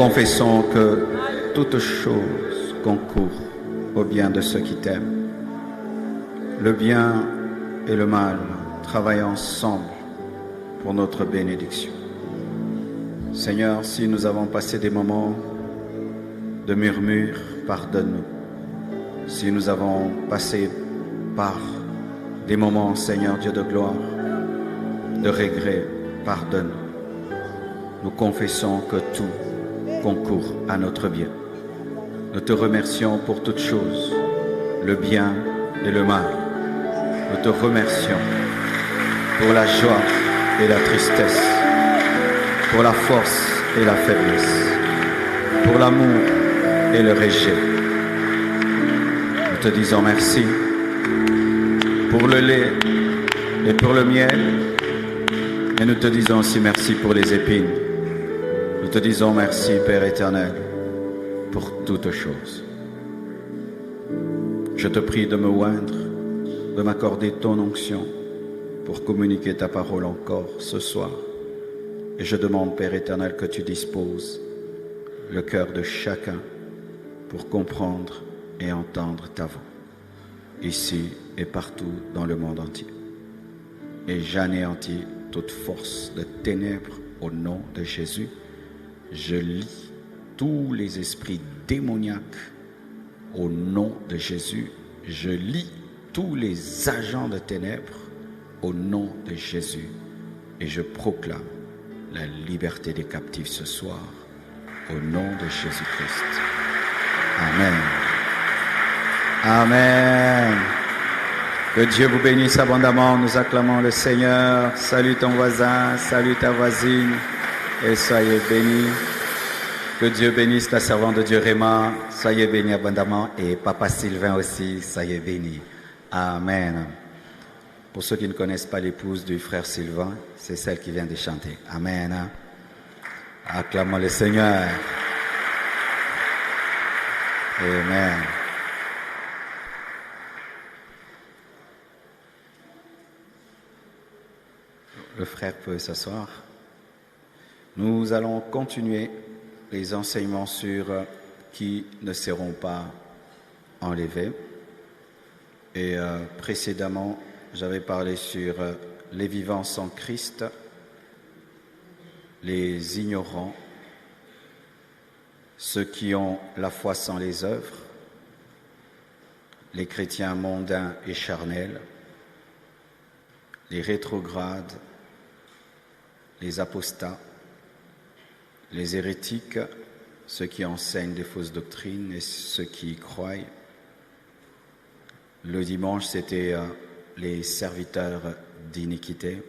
confessons que toutes choses concourent au bien de ceux qui t'aiment. Le bien et le mal travaillent ensemble pour notre bénédiction. Seigneur, si nous avons passé des moments de murmure, pardonne-nous. Si nous avons passé par des moments, Seigneur Dieu de gloire, de regret, pardonne-nous. Nous confessons que tout concourt à notre bien. Nous te remercions pour toutes choses, le bien et le mal. Nous te remercions pour la joie et la tristesse, pour la force et la faiblesse, pour l'amour et le rejet. Nous te disons merci pour le lait et pour le miel, et nous te disons aussi merci pour les épines. Nous te disons merci, Père éternel, pour toutes choses. Je te prie de me oindre, de m'accorder ton onction pour communiquer ta parole encore ce soir. Et je demande, Père éternel, que tu disposes le cœur de chacun pour comprendre et entendre ta voix, ici et partout dans le monde entier. Et j'anéantis toute force de ténèbres au nom de Jésus. Je lie tous les esprits démoniaques au nom de Jésus. Je lie tous les agents de ténèbres au nom de Jésus. Et je proclame la liberté des captifs ce soir au nom de Jésus-Christ. Amen. Amen. Que Dieu vous bénisse abondamment. Nous acclamons le Seigneur. Salue ton voisin, salue ta voisine et soyez bénis. Que Dieu bénisse la servante de Dieu Réma. Soyez bénis abondamment et Papa Sylvain aussi, soyez bénis. Amen. Pour ceux qui ne connaissent pas l'épouse du frère Sylvain, c'est celle qui vient de chanter. Amen. Acclamons le Seigneur. Amen. Le frère peut s'asseoir. Nous allons continuer les enseignements sur qui ne seront pas enlevés. Et précédemment, j'avais parlé sur les vivants sans Christ, les ignorants, ceux qui ont la foi sans les œuvres, les chrétiens mondains et charnels, les rétrogrades, les apostats, les hérétiques, ceux qui enseignent des fausses doctrines et ceux qui y croient. Le dimanche, c'était les serviteurs d'iniquité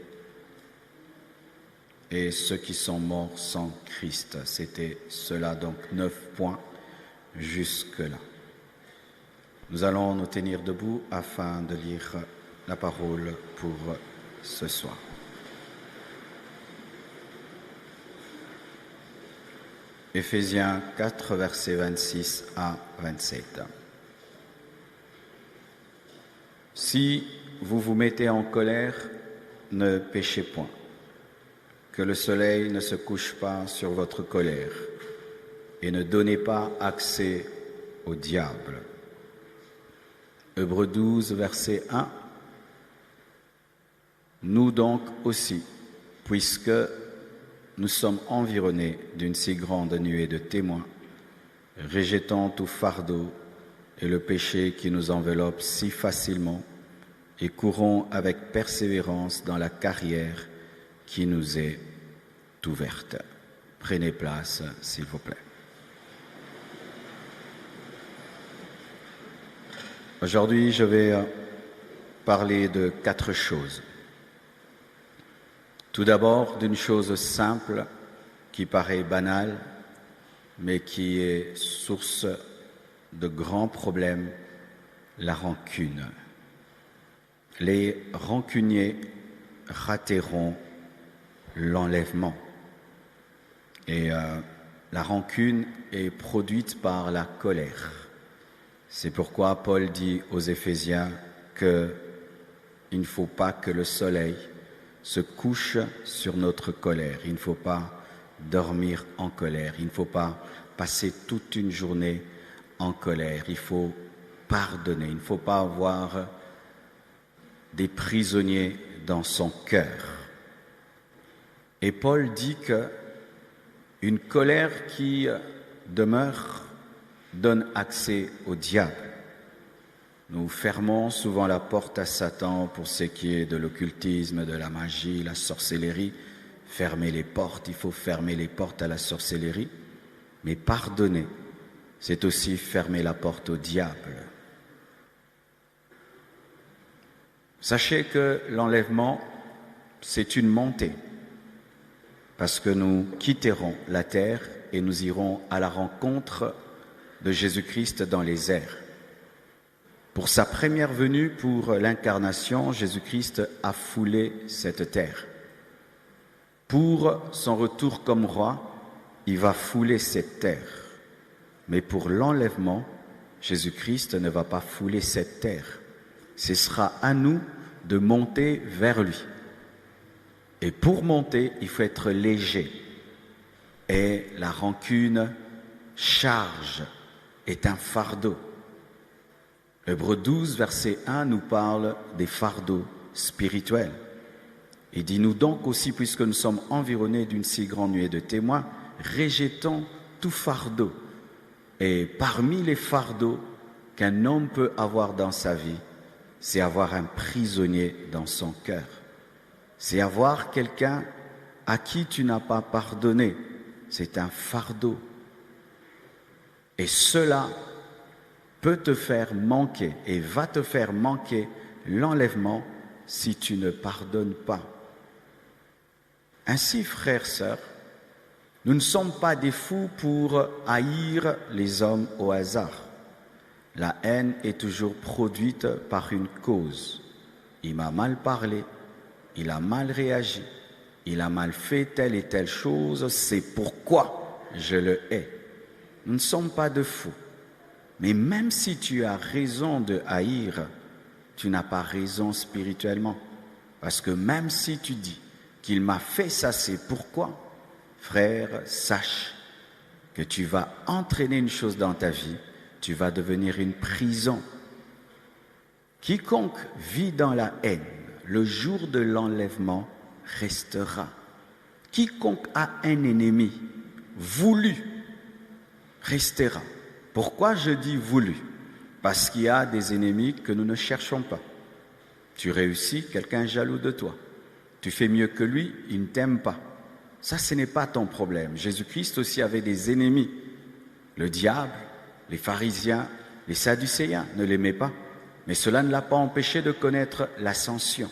et ceux qui sont morts sans Christ. C'était cela, donc 9 points jusque-là. Nous allons nous tenir debout afin de lire la parole pour ce soir. Éphésiens 4, versets 26 à 27. Si vous vous mettez en colère, ne péchez point. Que le soleil ne se couche pas sur votre colère et ne donnez pas accès au diable. Hébreux 12, verset 1. Nous donc aussi, puisque nous sommes environnés d'une si grande nuée de témoins, rejetons tout fardeau et le péché qui nous enveloppe si facilement et courons avec persévérance dans la carrière qui nous est ouverte. Prenez place, s'il vous plaît. Aujourd'hui, je vais parler de 4 choses. Tout d'abord, d'une chose simple qui paraît banale, mais qui est source de grands problèmes, la rancune. Les rancuniers rateront l'enlèvement. Et la rancune est produite par la colère. C'est pourquoi Paul dit aux Éphésiens qu'il ne faut pas que le soleil se couche sur notre colère. Il ne faut pas dormir en colère. Il ne faut pas passer toute une journée en colère. Il faut pardonner. Il ne faut pas avoir des prisonniers dans son cœur. Et Paul dit que une colère qui demeure donne accès au diable. Nous fermons souvent la porte à Satan pour ce qui est de l'occultisme, de la magie, la sorcellerie. Fermer les portes, il faut fermer les portes à la sorcellerie. Mais pardonner, c'est aussi fermer la porte au diable. Sachez que l'enlèvement, c'est une montée, parce que nous quitterons la terre et nous irons à la rencontre de Jésus-Christ dans les airs. Pour sa première venue, pour l'incarnation, Jésus-Christ a foulé cette terre. Pour son retour comme roi, il va fouler cette terre. Mais pour l'enlèvement, Jésus-Christ ne va pas fouler cette terre. Ce sera à nous de monter vers lui. Et pour monter, il faut être léger. Et la rancune charge, est un fardeau. Hébreux 12, verset 1 nous parle des fardeaux spirituels. Il dit, nous donc aussi, puisque nous sommes environnés d'une si grande nuée de témoins, rejetons tout fardeau. Et parmi les fardeaux qu'un homme peut avoir dans sa vie, c'est avoir un prisonnier dans son cœur. C'est avoir quelqu'un à qui tu n'as pas pardonné. C'est un fardeau. Et cela peut te faire manquer et va te faire manquer l'enlèvement si tu ne pardonnes pas. Ainsi, frères, sœurs, nous ne sommes pas des fous pour haïr les hommes au hasard. La haine est toujours produite par une cause. Il m'a mal parlé, il a mal réagi, il a mal fait telle et telle chose, c'est pourquoi je le hais. Nous ne sommes pas de fous. Mais même si tu as raison de haïr, tu n'as pas raison spirituellement. Parce que même si tu dis qu'il m'a fait ça, c'est pourquoi, frère, sache que tu vas entraîner une chose dans ta vie, tu vas devenir une prison. Quiconque vit dans la haine, le jour de l'enlèvement restera. Quiconque a un ennemi voulu restera. Pourquoi je dis voulu? Parce qu'il y a des ennemis que nous ne cherchons pas. Tu réussis, quelqu'un est jaloux de toi. Tu fais mieux que lui, il ne t'aime pas. Ça, ce n'est pas ton problème. Jésus-Christ aussi avait des ennemis. Le diable, les pharisiens, les sadducéens ne l'aimaient pas. Mais cela ne l'a pas empêché de connaître l'ascension.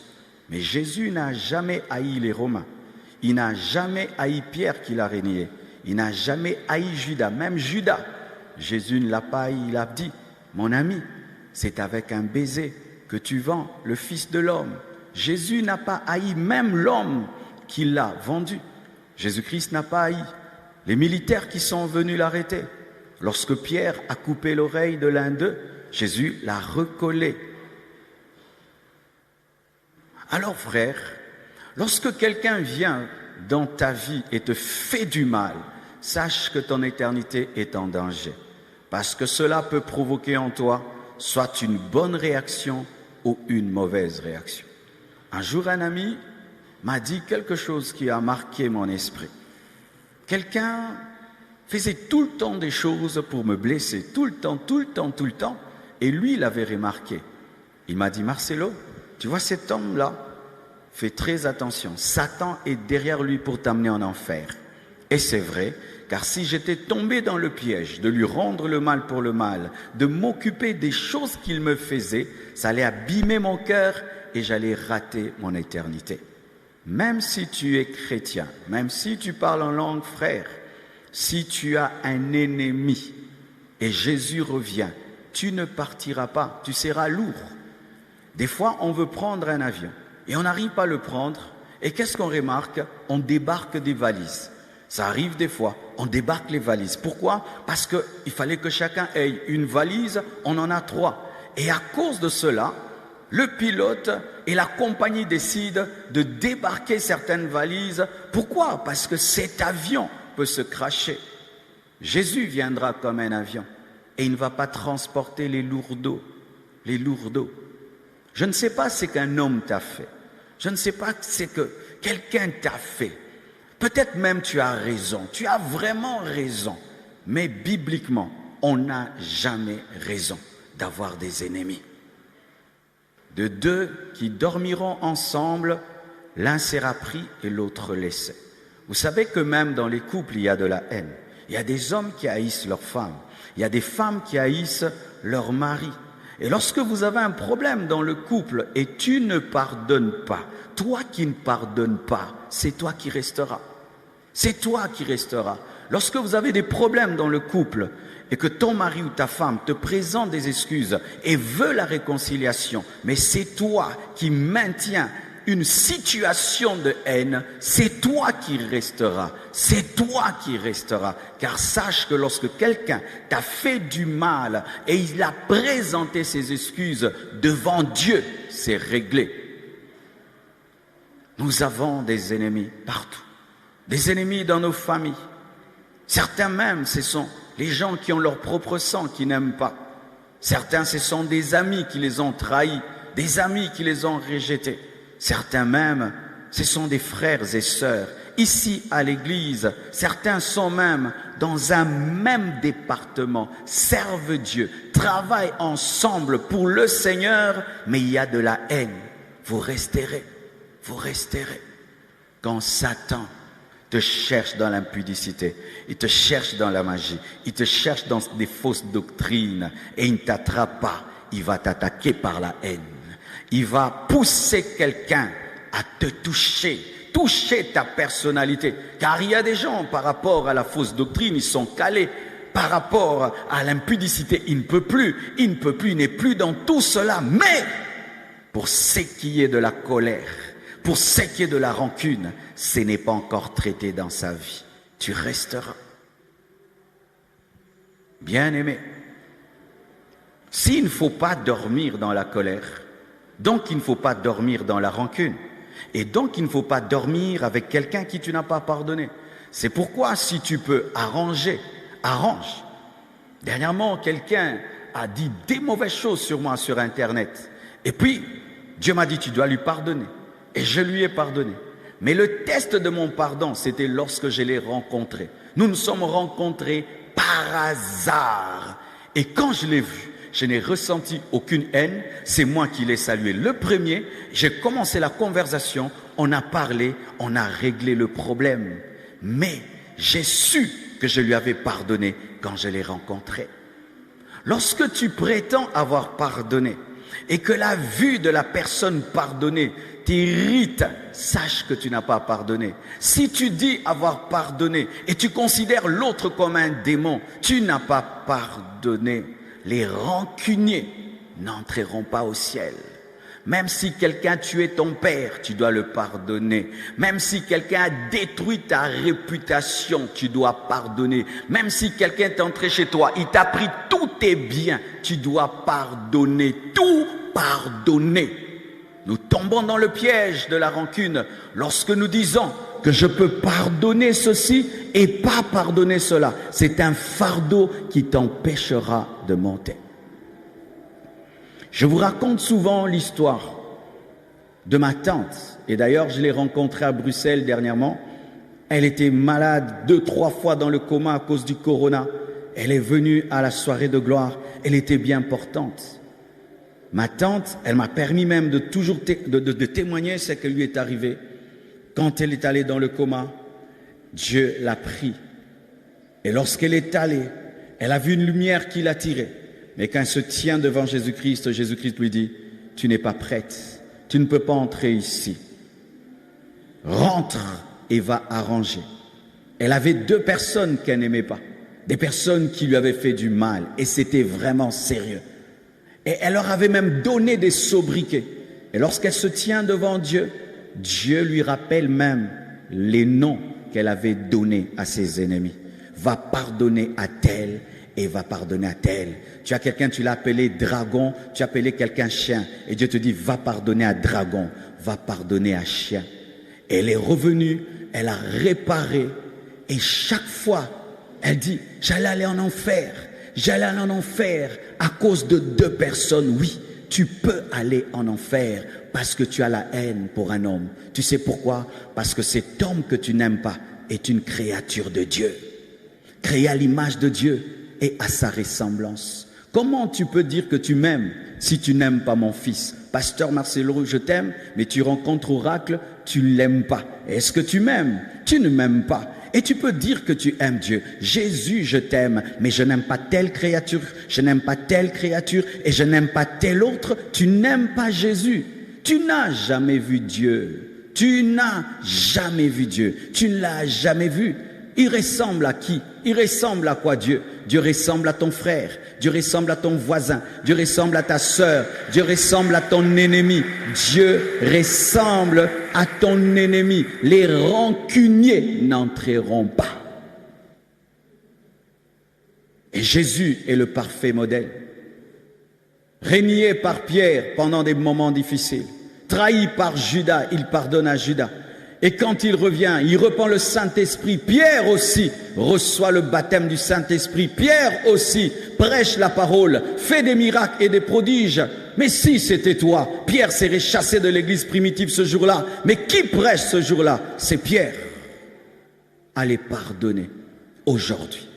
Mais Jésus n'a jamais haï les Romains. Il n'a jamais haï Pierre qui l'a régné. Il n'a jamais haï Judas. Même Judas, Jésus ne l'a pas haï. Il a dit, mon ami, c'est avec un baiser que tu vends le Fils de l'homme. Jésus n'a pas haï même l'homme qui l'a vendu. Jésus-Christ n'a pas haï les militaires qui sont venus l'arrêter. Lorsque Pierre a coupé l'oreille de l'un d'eux, Jésus l'a recollé. Alors frère, lorsque quelqu'un vient dans ta vie et te fait du mal, sache que ton éternité est en danger. Parce que cela peut provoquer en toi soit une bonne réaction ou une mauvaise réaction. Un jour, un ami m'a dit quelque chose qui a marqué mon esprit. Quelqu'un faisait tout le temps des choses pour me blesser, tout le temps, et lui, il avait remarqué. Il m'a dit, Marcelo, tu vois cet homme-là, fais très attention, Satan est derrière lui pour t'amener en enfer. Et c'est vrai, car si j'étais tombé dans le piège de lui rendre le mal pour le mal, de m'occuper des choses qu'il me faisait, ça allait abîmer mon cœur et j'allais rater mon éternité. Même si tu es chrétien, même si tu parles en langue, frère, si tu as un ennemi et Jésus revient, tu ne partiras pas, tu seras lourd. Des fois, on veut prendre un avion et on n'arrive pas à le prendre. Et qu'est-ce qu'on remarque? On débarque des valises. Ça arrive des fois, on débarque les valises. Pourquoi? Parce qu'il fallait que chacun ait une valise, on en a 3. Et à cause de cela, le pilote et la compagnie décident de débarquer certaines valises. Pourquoi? Parce que cet avion peut se cracher. Jésus viendra comme un avion et il ne va pas transporter les lourdeaux. Les lourdeaux. Je ne sais pas ce qu'un homme t'a fait. Je ne sais pas ce que quelqu'un t'a fait. Peut-être même tu as raison. Tu as vraiment raison. Mais bibliquement, on n'a jamais raison d'avoir des ennemis. De deux qui dormiront ensemble, l'un sera pris et l'autre laissé. Vous savez que même dans les couples, il y a de la haine. Il y a des hommes qui haïssent leurs femmes. Il y a des femmes qui haïssent leur mari. Et lorsque vous avez un problème dans le couple et tu ne pardonnes pas, toi qui ne pardonnes pas, c'est toi qui resteras. C'est toi qui resteras. Lorsque vous avez des problèmes dans le couple et que ton mari ou ta femme te présente des excuses et veut la réconciliation, mais c'est toi qui maintiens une situation de haine, c'est toi qui resteras. C'est toi qui resteras. Car sache que lorsque quelqu'un t'a fait du mal et il a présenté ses excuses devant Dieu, c'est réglé. Nous avons des ennemis partout. Des ennemis dans nos familles. Certains même, ce sont les gens qui ont leur propre sang, qui n'aiment pas. Certains, ce sont des amis qui les ont trahis, des amis qui les ont rejetés. Certains même, ce sont des frères et sœurs. Ici, à l'église, certains sont même dans un même département, servent Dieu, travaillent ensemble pour le Seigneur, mais il y a de la haine. Vous resterez. Vous resterez. Quand Satan te cherche dans l'impudicité, il te cherche dans la magie, il te cherche dans des fausses doctrines et il ne t'attrape pas, il va t'attaquer par la haine. Il va pousser quelqu'un à te toucher, toucher ta personnalité. Car il y a des gens, par rapport à la fausse doctrine, ils sont calés. Par rapport à l'impudicité, il ne peut plus, il n'est plus dans tout cela. Mais pour ce qui est de la colère, pour ce qui est de la rancune, ce n'est pas encore traité dans sa vie. Tu resteras. Bien-aimé, s'il ne faut pas dormir dans la colère, donc il ne faut pas dormir dans la rancune. Et donc il ne faut pas dormir avec quelqu'un qui tu n'as pas pardonné. C'est pourquoi si tu peux arranger, arrange. Dernièrement, quelqu'un a dit des mauvaises choses sur moi sur Internet. Et puis, Dieu m'a dit, tu dois lui pardonner. Et je lui ai pardonné. Mais le test de mon pardon, c'était lorsque je l'ai rencontré. Nous nous sommes rencontrés par hasard. Et quand je l'ai vu, je n'ai ressenti aucune haine. C'est moi qui l'ai salué le premier. J'ai commencé la conversation. On a parlé. On a réglé le problème. Mais j'ai su que je lui avais pardonné quand je l'ai rencontré. Lorsque tu prétends avoir pardonné et que la vue de la personne pardonnée t'irrite, sache que tu n'as pas pardonné. Si tu dis avoir pardonné et tu considères l'autre comme un démon, tu n'as pas pardonné. Les rancuniers n'entreront pas au ciel. Même si quelqu'un a tué ton père, tu dois le pardonner. Même si quelqu'un a détruit ta réputation, tu dois pardonner. Même si quelqu'un est entré chez toi, il t'a pris tous tes biens, tu dois pardonner. Tout pardonner. Nous tombons dans le piège de la rancune lorsque nous disons que je peux pardonner ceci et pas pardonner cela. C'est un fardeau qui t'empêchera de monter. Je vous raconte souvent l'histoire de ma tante. Et d'ailleurs, je l'ai rencontrée à Bruxelles dernièrement. Elle était malade 2-3 fois dans le coma à cause du corona. Elle est venue à la soirée de gloire. Elle était bien portante. Ma tante, elle m'a permis même de toujours de témoigner ce qui lui est arrivé. Quand elle est allée dans le coma, Dieu l'a pris. Et lorsqu'elle est allée, elle a vu une lumière qui l'attirait. Mais quand elle se tient devant Jésus-Christ, Jésus-Christ lui dit, tu n'es pas prête, tu ne peux pas entrer ici. Rentre et va arranger. Elle avait 2 personnes qu'elle n'aimait pas, des personnes qui lui avaient fait du mal, et c'était vraiment sérieux. Et elle leur avait même donné des sobriquets. Et lorsqu'elle se tient devant Dieu, Dieu lui rappelle même les noms qu'elle avait donnés à ses ennemis. Va pardonner à tel et va pardonner à tel. Tu as quelqu'un, tu l'as appelé dragon, tu as appelé quelqu'un chien. Et Dieu te dit, va pardonner à dragon, va pardonner à chien. Elle est revenue, elle a réparé. Et chaque fois, elle dit, j'allais aller en enfer. J'allais aller en enfer à cause de 2 personnes. Oui, tu peux aller en enfer parce que tu as la haine pour un homme. Tu sais pourquoi? Parce que cet homme que tu n'aimes pas est une créature de Dieu, créée à l'image de Dieu et à sa ressemblance. Comment tu peux dire que tu m'aimes si tu n'aimes pas mon fils? Pasteur Marcelo, je t'aime, mais tu rencontres Oracle, tu ne l'aimes pas. Est-ce que tu m'aimes? Tu ne m'aimes pas. Et tu peux dire que tu aimes Dieu. Jésus, je t'aime, mais je n'aime pas telle créature, je n'aime pas telle créature et je n'aime pas telle autre. Tu n'aimes pas Jésus. Tu n'as jamais vu Dieu. Tu n'as jamais vu Dieu. Tu ne l'as jamais vu. Il ressemble à qui? Il ressemble à quoi Dieu? Dieu ressemble à ton frère, Dieu ressemble à ton voisin, Dieu ressemble à ta sœur, Dieu ressemble à ton ennemi. Dieu ressemble à ton ennemi. Les rancuniers n'entreront pas. Et Jésus est le parfait modèle. Régné par Pierre pendant des moments difficiles, trahi par Judas, il pardonne à Judas. Et quand il revient, il reprend le Saint-Esprit. Pierre aussi reçoit le baptême du Saint-Esprit. Pierre aussi prêche la parole, fait des miracles et des prodiges. Mais si c'était toi, Pierre serait chassé de l'église primitive ce jour-là. Mais qui prêche ce jour-là? C'est Pierre. Allez pardonner aujourd'hui.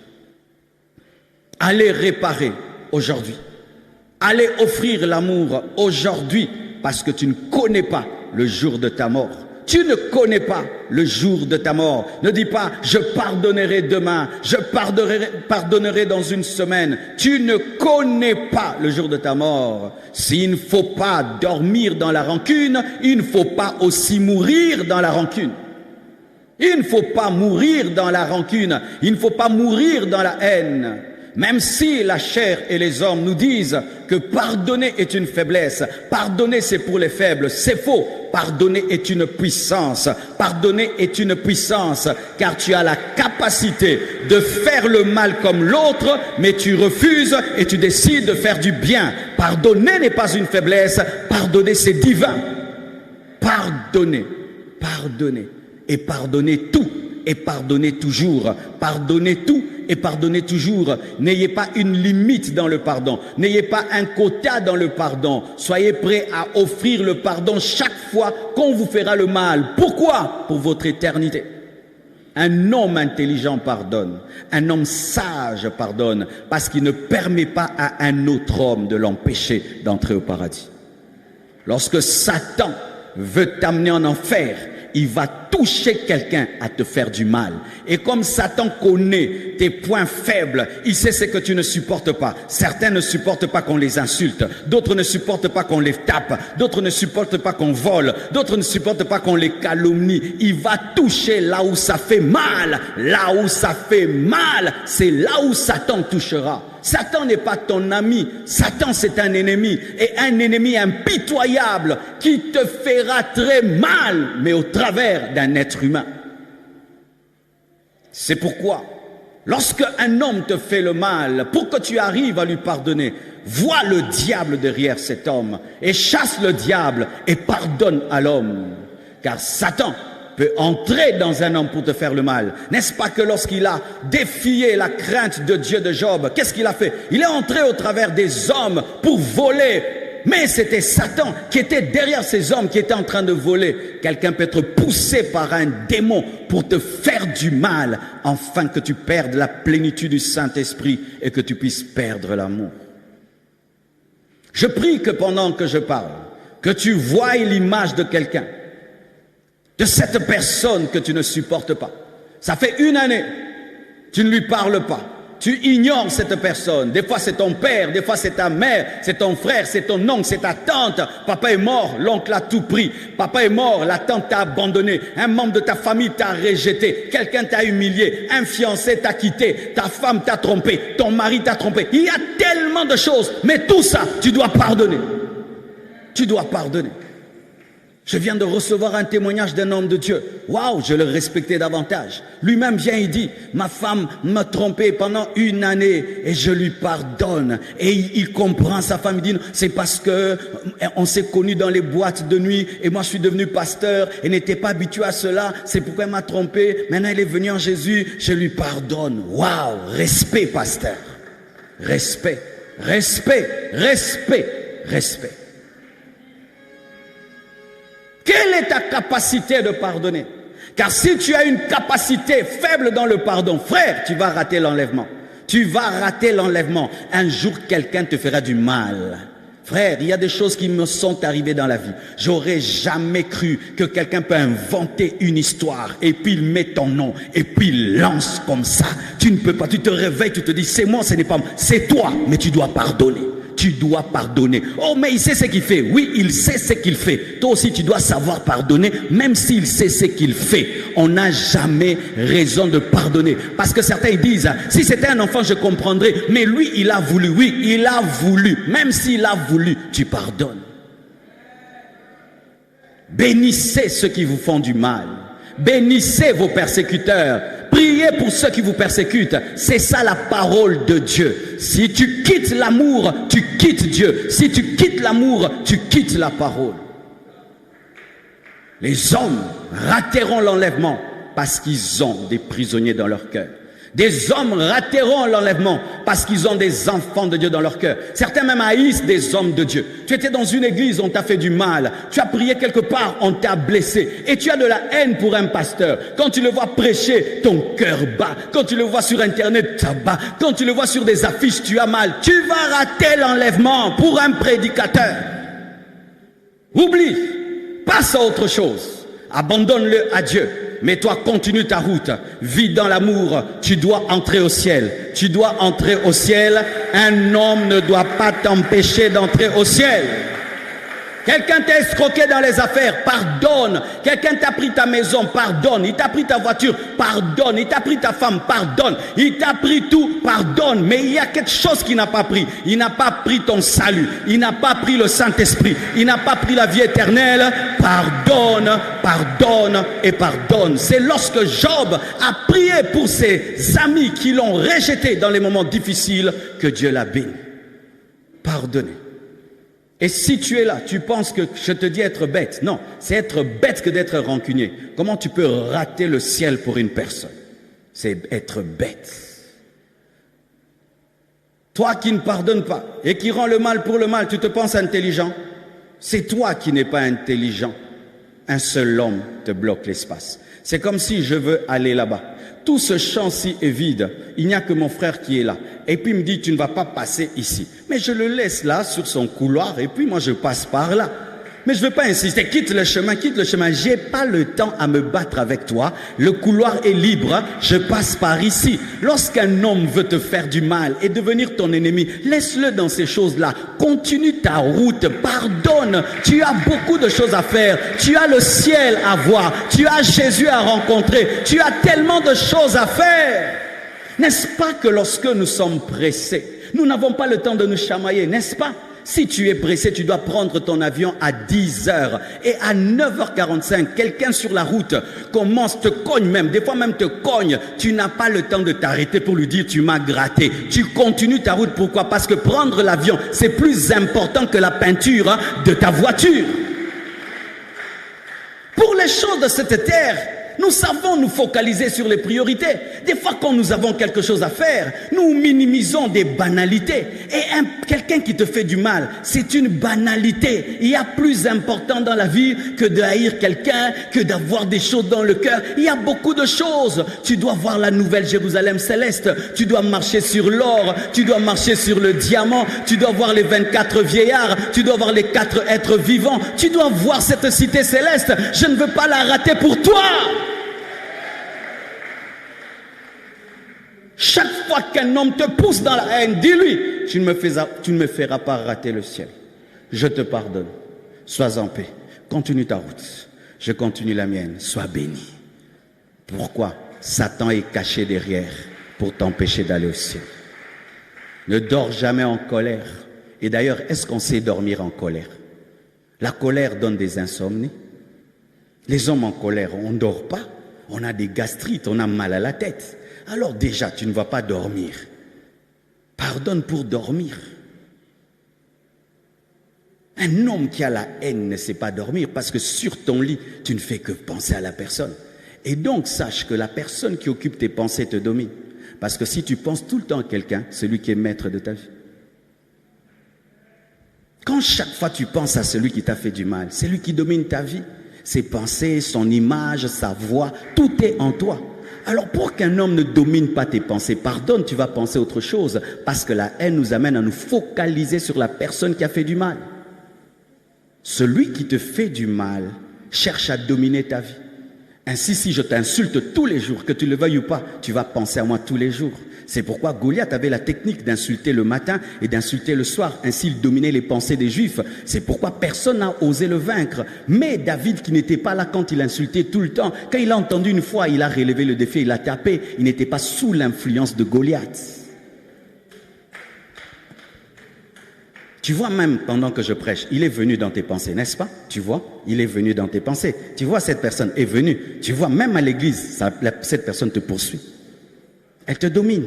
Allez réparer aujourd'hui. Allez offrir l'amour aujourd'hui parce que tu ne connais pas le jour de ta mort. Tu ne connais pas le jour de ta mort. Ne dis pas, je pardonnerai demain, je pardonnerai dans une semaine. Tu ne connais pas le jour de ta mort. S'il ne faut pas dormir dans la rancune, il ne faut pas aussi mourir dans la rancune. Il ne faut pas mourir dans la rancune. Il ne faut pas mourir dans la haine. Même si la chair et les hommes nous disent que pardonner est une faiblesse, pardonner c'est pour les faibles, c'est faux. Pardonner est une puissance, pardonner est une puissance, car tu as la capacité de faire le mal comme l'autre, mais tu refuses et tu décides de faire du bien. Pardonner n'est pas une faiblesse, pardonner c'est divin. Pardonner, pardonner, et pardonner tout, et pardonner toujours, pardonner tout, et pardonnez toujours. N'ayez pas une limite dans le pardon. N'ayez pas un quota dans le pardon. Soyez prêts à offrir le pardon chaque fois qu'on vous fera le mal. Pourquoi? Pour votre éternité. Un homme intelligent pardonne. Un homme sage pardonne parce qu'il ne permet pas à un autre homme de l'empêcher d'entrer au paradis. Lorsque Satan veut t'amener en enfer, il va toucher quelqu'un à te faire du mal. Et comme Satan connaît tes points faibles, il sait ce que tu ne supportes pas. Certains ne supportent pas qu'on les insulte, d'autres ne supportent pas qu'on les tape, d'autres ne supportent pas qu'on vole, d'autres ne supportent pas qu'on les calomnie. Il va toucher là où ça fait mal. Là où ça fait mal, c'est là où Satan touchera. Satan n'est pas ton ami, Satan c'est un ennemi, et un ennemi impitoyable qui te fera très mal, mais au travers d'un être humain. C'est pourquoi, lorsque un homme te fait le mal, pour que tu arrives à lui pardonner, vois le diable derrière cet homme, et chasse le diable, et pardonne à l'homme, car Satan peut entrer dans un homme pour te faire le mal. N'est-ce pas que lorsqu'il a défié la crainte de Dieu de Job, qu'est-ce qu'il a fait? Il est entré au travers des hommes pour voler. Mais c'était Satan qui était derrière ces hommes qui étaient en train de voler. Quelqu'un peut être poussé par un démon pour te faire du mal, afin que tu perdes la plénitude du Saint-Esprit et que tu puisses perdre l'amour. Je prie que pendant que je parle, que tu voies l'image de quelqu'un, de cette personne que tu ne supportes pas. Ça fait une année, tu ne lui parles pas. Tu ignores cette personne. Des fois c'est ton père, des fois c'est ta mère, c'est ton frère, c'est ton oncle, c'est ta tante. Papa est mort, l'oncle a tout pris. Papa est mort, la tante t'a abandonné. Un membre de ta famille t'a rejeté. Quelqu'un t'a humilié. Un fiancé t'a quitté. Ta femme t'a trompé. Ton mari t'a trompé. Il y a tellement de choses. Mais tout ça, tu dois pardonner. Tu dois pardonner. Je viens de recevoir un témoignage d'un homme de Dieu. Waouh, je le respectais davantage. Lui-même vient et dit, ma femme m'a trompé pendant 1 année et je lui pardonne. Et il comprend sa femme, il dit, c'est parce que on s'est connus dans les boîtes de nuit et moi je suis devenu pasteur et n'était pas habitué à cela. C'est pourquoi elle m'a trompé. Maintenant elle est venue en Jésus, je lui pardonne. Waouh, respect pasteur. Respect, respect, respect, respect. Quelle est ta capacité de pardonner? Car si tu as une capacité faible dans le pardon, frère, tu vas rater l'enlèvement. Tu vas rater l'enlèvement. Un jour, quelqu'un te fera du mal. Frère, il y a des choses qui me sont arrivées dans la vie. J'aurais jamais cru que quelqu'un peut inventer une histoire et puis il met ton nom et puis il lance comme ça. Tu ne peux pas, tu te réveilles, tu te dis c'est moi, ce n'est pas moi, c'est toi, mais tu dois pardonner. Tu dois pardonner. Oh, mais il sait ce qu'il fait. Oui, il sait ce qu'il fait. Toi aussi, tu dois savoir pardonner, même s'il sait ce qu'il fait. On n'a jamais raison de pardonner. Parce que certains disent, si c'était un enfant, je comprendrais. Mais lui, il a voulu. Oui, il a voulu. Même s'il a voulu, tu pardonnes. Bénissez ceux qui vous font du mal. Bénissez vos persécuteurs. Priez pour ceux qui vous persécutent. C'est ça la parole de Dieu. Si tu quittes l'amour, tu quittes Dieu. Si tu quittes l'amour, tu quittes la parole. Les hommes rateront l'enlèvement parce qu'ils ont des prisonniers dans leur cœur. Des hommes rateront l'enlèvement parce qu'ils ont des enfants de Dieu dans leur cœur. Certains même haïssent des hommes de Dieu. Tu étais dans une église, on t'a fait du mal. Tu as prié quelque part, on t'a blessé. Et tu as de la haine pour un pasteur. Quand tu le vois prêcher, ton cœur bat. Quand tu le vois sur Internet, ça bat. Quand tu le vois sur des affiches, tu as mal. Tu vas rater l'enlèvement pour un prédicateur. Oublie, passe à autre chose. Abandonne-le à Dieu. Mais toi, continue ta route. Vis dans l'amour. Tu dois entrer au ciel. Tu dois entrer au ciel. Un homme ne doit pas t'empêcher d'entrer au ciel. Quelqu'un t'a escroqué dans les affaires, pardonne. Quelqu'un t'a pris ta maison, pardonne. Il t'a pris ta voiture, pardonne. Il t'a pris ta femme, pardonne. Il t'a pris tout, pardonne. Mais il y a quelque chose qu'il n'a pas pris. Il n'a pas pris ton salut. Il n'a pas pris le Saint-Esprit. Il n'a pas pris la vie éternelle. Pardonne, pardonne et pardonne. C'est lorsque Job a prié pour ses amis qui l'ont rejeté dans les moments difficiles que Dieu l'a béni. Pardonnez. Et si tu es là, tu penses que je te dis être bête. Non, c'est être bête que d'être rancunier. Comment tu peux rater le ciel pour une personne? C'est être bête. Toi qui ne pardonnes pas et qui rends le mal pour le mal, tu te penses intelligent? C'est toi qui n'es pas intelligent. Un seul homme te bloque l'espace. C'est comme si je veux aller là-bas. Tout ce champ-ci est vide. Il n'y a que mon frère qui est là. Et puis il me dit, tu ne vas pas passer ici. Mais je le laisse là, sur son couloir, et puis moi je passe par là. Mais je ne veux pas insister, quitte le chemin, quitte le chemin. Je n'ai pas le temps à me battre avec toi. Le couloir est libre, je passe par ici. Lorsqu'un homme veut te faire du mal et devenir ton ennemi, laisse-le dans ces choses-là. Continue ta route, pardonne. Tu as beaucoup de choses à faire. Tu as le ciel à voir. Tu as Jésus à rencontrer. Tu as tellement de choses à faire. N'est-ce pas que lorsque nous sommes pressés, nous n'avons pas le temps de nous chamailler, n'est-ce pas? Si tu es pressé, tu dois prendre ton avion à 10h et à 9h45, quelqu'un sur la route commence, te cogne même, des fois même te cogne. Tu n'as pas le temps de t'arrêter pour lui dire tu m'as gratté. Tu continues ta route. Pourquoi? Parce que prendre l'avion, c'est plus important que la peinture de ta voiture. Pour les choses de cette terre, nous savons nous focaliser sur les priorités. Des fois, quand nous avons quelque chose à faire, nous minimisons des banalités. Et quelqu'un qui te fait du mal, c'est une banalité. Il y a plus important dans la vie que de haïr quelqu'un, que d'avoir des choses dans le cœur. Il y a beaucoup de choses. Tu dois voir la nouvelle Jérusalem céleste. Tu dois marcher sur l'or. Tu dois marcher sur le diamant. Tu dois voir les 24 vieillards. Tu dois voir les 4 êtres vivants. Tu dois voir cette cité céleste. Je ne veux pas la rater pour toi. Chaque fois qu'un homme te pousse dans la haine, dis-lui, tu ne me feras pas rater le ciel. Je te pardonne. Sois en paix. Continue ta route. Je continue la mienne. Sois béni. Pourquoi? Satan est caché derrière pour t'empêcher d'aller au ciel. Ne dors jamais en colère. Et d'ailleurs, est-ce qu'on sait dormir en colère? La colère donne des insomnies. Les hommes en colère, on ne dort pas. On a des gastrites, on a mal à la tête. Alors déjà, tu ne vas pas dormir. Pardonne pour dormir. Un homme qui a la haine ne sait pas dormir parce que sur ton lit, tu ne fais que penser à la personne. Et donc, sache que la personne qui occupe tes pensées te domine. Parce que si tu penses tout le temps à quelqu'un, c'est lui qui est maître de ta vie. Quand chaque fois tu penses à celui qui t'a fait du mal, c'est lui qui domine ta vie. Ses pensées, son image, sa voix, tout est en toi. Alors pour qu'un homme ne domine pas tes pensées, pardonne, tu vas penser autre chose. Parce que la haine nous amène à nous focaliser sur la personne qui a fait du mal. Celui qui te fait du mal cherche à dominer ta vie. Ainsi, si je t'insulte tous les jours, que tu le veuilles ou pas, tu vas penser à moi tous les jours. C'est pourquoi Goliath avait la technique d'insulter le matin et d'insulter le soir. Ainsi, il dominait les pensées des Juifs. C'est pourquoi personne n'a osé le vaincre. Mais David, qui n'était pas là quand il insultait tout le temps, quand il a entendu une fois, il a relevé le défi, il a tapé. Il n'était pas sous l'influence de Goliath. Tu vois, même pendant que je prêche, il est venu dans tes pensées, n'est-ce pas? Tu vois, il est venu dans tes pensées. Tu vois, cette personne est venue. Tu vois, même à l'église, cette personne te poursuit. Elle te domine.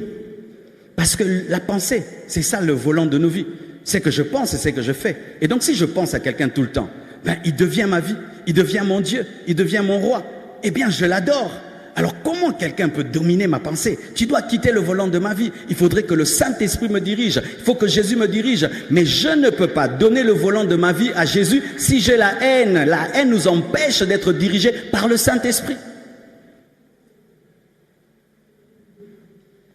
Parce que la pensée, c'est ça le volant de nos vies. C'est que je pense et c'est que je fais. Et donc, si je pense à quelqu'un tout le temps, ben, il devient ma vie, il devient mon Dieu, il devient mon roi. Eh bien, je l'adore. Alors comment quelqu'un peut dominer ma pensée? Tu dois quitter le volant de ma vie. Il faudrait que le Saint-Esprit me dirige. Il faut que Jésus me dirige. Mais je ne peux pas donner le volant de ma vie à Jésus si j'ai la haine. La haine nous empêche d'être dirigés par le Saint-Esprit.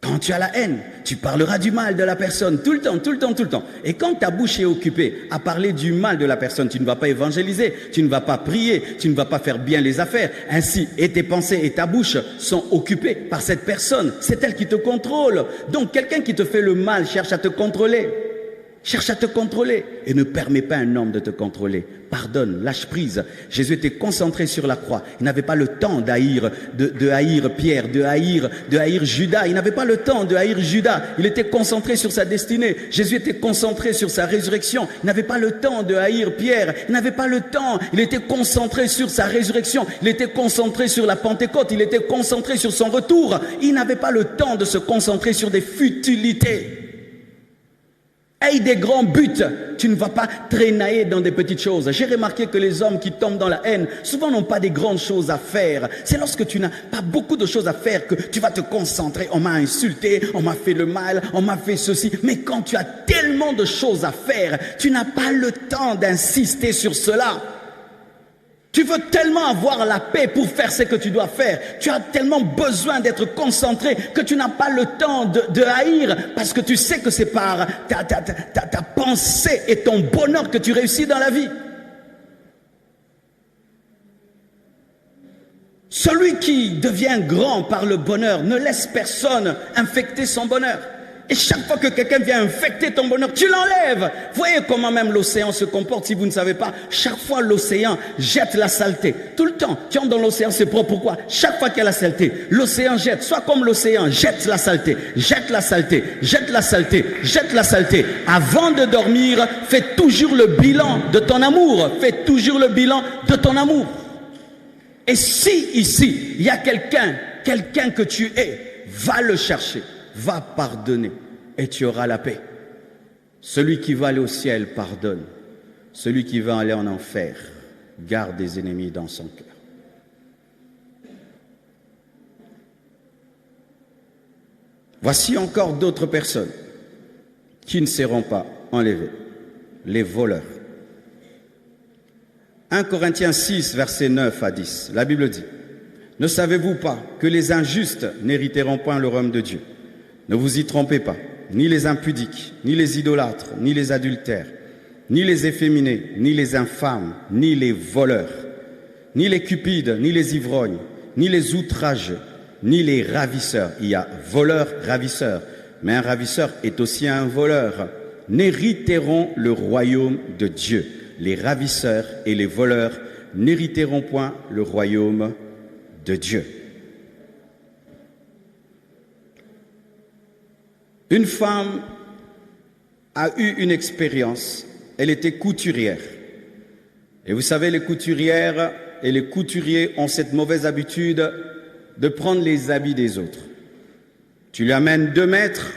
Quand tu as la haine, tu parleras du mal de la personne tout le temps, tout le temps, tout le temps. Et quand ta bouche est occupée à parler du mal de la personne, tu ne vas pas évangéliser, tu ne vas pas prier, tu ne vas pas faire bien les affaires. Ainsi, et tes pensées et ta bouche sont occupées par cette personne. C'est elle qui te contrôle. Donc, quelqu'un qui te fait le mal cherche à te contrôler. Cherche à te contrôler et ne permet pas à un homme de te contrôler. Pardonne, lâche prise. Jésus était concentré sur la croix. Il n'avait pas le temps d'haïr Pierre, de haïr Judas. Il n'avait pas le temps de haïr Judas. Il était concentré sur sa destinée. Jésus était concentré sur sa résurrection. Il n'avait pas le temps de haïr Pierre. Il n'avait pas le temps. Il était concentré sur sa résurrection. Il était concentré sur la Pentecôte. Il était concentré sur son retour. Il n'avait pas le temps de se concentrer sur des futilités. Aie des grands buts, tu ne vas pas traînailler dans des petites choses. J'ai remarqué que les hommes qui tombent dans la haine, souvent n'ont pas des grandes choses à faire. C'est lorsque tu n'as pas beaucoup de choses à faire que tu vas te concentrer. On m'a insulté, on m'a fait le mal, on m'a fait ceci. Mais quand tu as tellement de choses à faire, tu n'as pas le temps d'insister sur cela. Tu veux tellement avoir la paix pour faire ce que tu dois faire. Tu as tellement besoin d'être concentré que tu n'as pas le temps de haïr parce que tu sais que c'est par ta pensée et ton bonheur que tu réussis dans la vie. Celui qui devient grand par le bonheur ne laisse personne infecter son bonheur. Et chaque fois que quelqu'un vient infecter ton bonheur, tu l'enlèves. Voyez comment même l'océan se comporte si vous ne savez pas. Chaque fois l'océan jette la saleté. Tout le temps, tu entres dans l'océan, c'est propre. Pourquoi? Chaque fois qu'il y a la saleté, l'océan jette. Soit comme l'océan jette la saleté, jette la saleté, jette la saleté, jette la saleté. Avant de dormir, fais toujours le bilan de ton amour. Fais toujours le bilan de ton amour. Et si ici, il y a quelqu'un que tu es, va le chercher. Va pardonner et tu auras la paix. Celui qui va aller au ciel pardonne. Celui qui va aller en enfer garde des ennemis dans son cœur. Voici encore d'autres personnes qui ne seront pas enlevées. Les voleurs. 1 Corinthiens 6, versets 9 à 10. La Bible dit: ne savez-vous pas que les injustes n'hériteront point le royaume de Dieu? Ne vous y trompez pas, ni les impudiques, ni les idolâtres, ni les adultères, ni les efféminés, ni les infâmes, ni les voleurs, ni les cupides, ni les ivrognes, ni les outrageux, ni les ravisseurs. Il y a voleur, ravisseur, mais un ravisseur est aussi un voleur. N'hériteront le royaume de Dieu. Les ravisseurs et les voleurs n'hériteront point le royaume de Dieu. Une femme a eu une expérience. Elle était couturière. Et vous savez, les couturières et les couturiers ont cette mauvaise habitude de prendre les habits des autres. Tu lui amènes 2 mètres,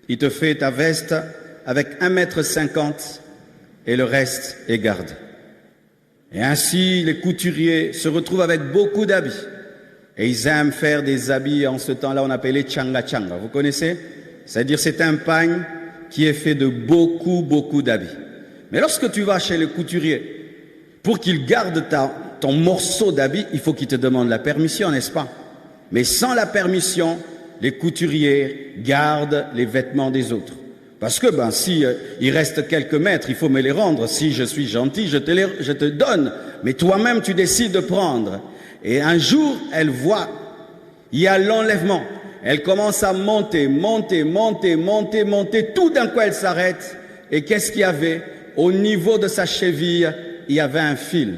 il te fait ta veste avec 1,50 m et le reste est gardé. Et ainsi, les couturiers se retrouvent avec beaucoup d'habits. Et ils aiment faire des habits, en ce temps-là, on appelait changa changa. Vous connaissez? C'est-à-dire, c'est un pagne qui est fait de beaucoup d'habits. Mais lorsque tu vas chez le couturier, pour qu'il garde ton morceau d'habit, il faut qu'il te demande la permission, n'est-ce pas? Mais sans la permission, les couturiers gardent les vêtements des autres. Parce que si il reste quelques mètres, il faut me les rendre. Si je suis gentil, je te donne. Mais toi-même, tu décides de prendre. Et un jour, elle voit, il y a l'enlèvement. Elle commence à monter. Tout d'un coup, elle s'arrête. Et qu'est-ce qu'il y avait? Au niveau de sa cheville, il y avait un fil.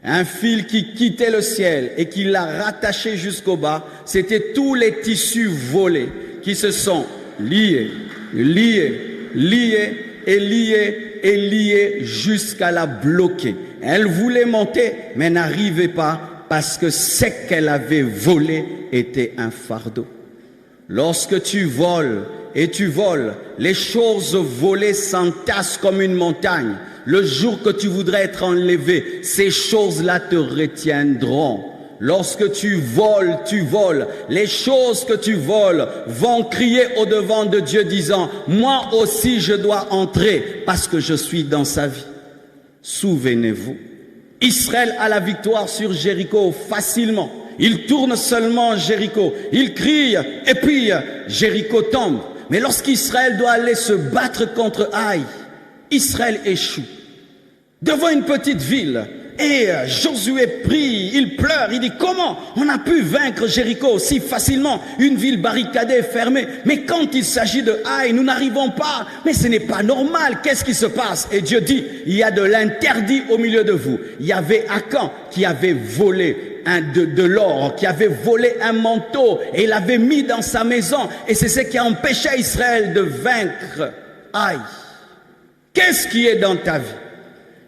Un fil qui quittait le ciel et qui l'a rattaché jusqu'au bas. C'était tous les tissus volés qui se sont liés jusqu'à la bloquer. Elle voulait monter, mais n'arrivait pas parce que ce qu'elle avait volé était un fardeau. Lorsque tu voles et tu voles, les choses volées s'entassent comme une montagne. Le jour que tu voudrais être enlevé, ces choses-là te retiendront. Lorsque tu voles, les choses que tu voles vont crier au-devant de Dieu disant, moi aussi je dois entrer parce que je suis dans sa vie. Souvenez-vous, Israël a la victoire sur Jéricho facilement. Il tourne seulement Jéricho, il crie et puis Jéricho tombe. Mais lorsqu'Israël doit aller se battre contre Haï, Israël échoue devant une petite ville. Et Josué prie, il pleure, il dit comment on a pu vaincre Jéricho si facilement, une ville barricadée, fermée. Mais quand il s'agit de Haï, nous n'arrivons pas. Mais ce n'est pas normal, qu'est-ce qui se passe? Et Dieu dit, il y a de l'interdit au milieu de vous. Il y avait Akan qui avait volé de l'or, qui avait volé un manteau et il l'avait mis dans sa maison. Et c'est ce qui a empêché Israël de vaincre Haï. Qu'est-ce qui est dans ta vie?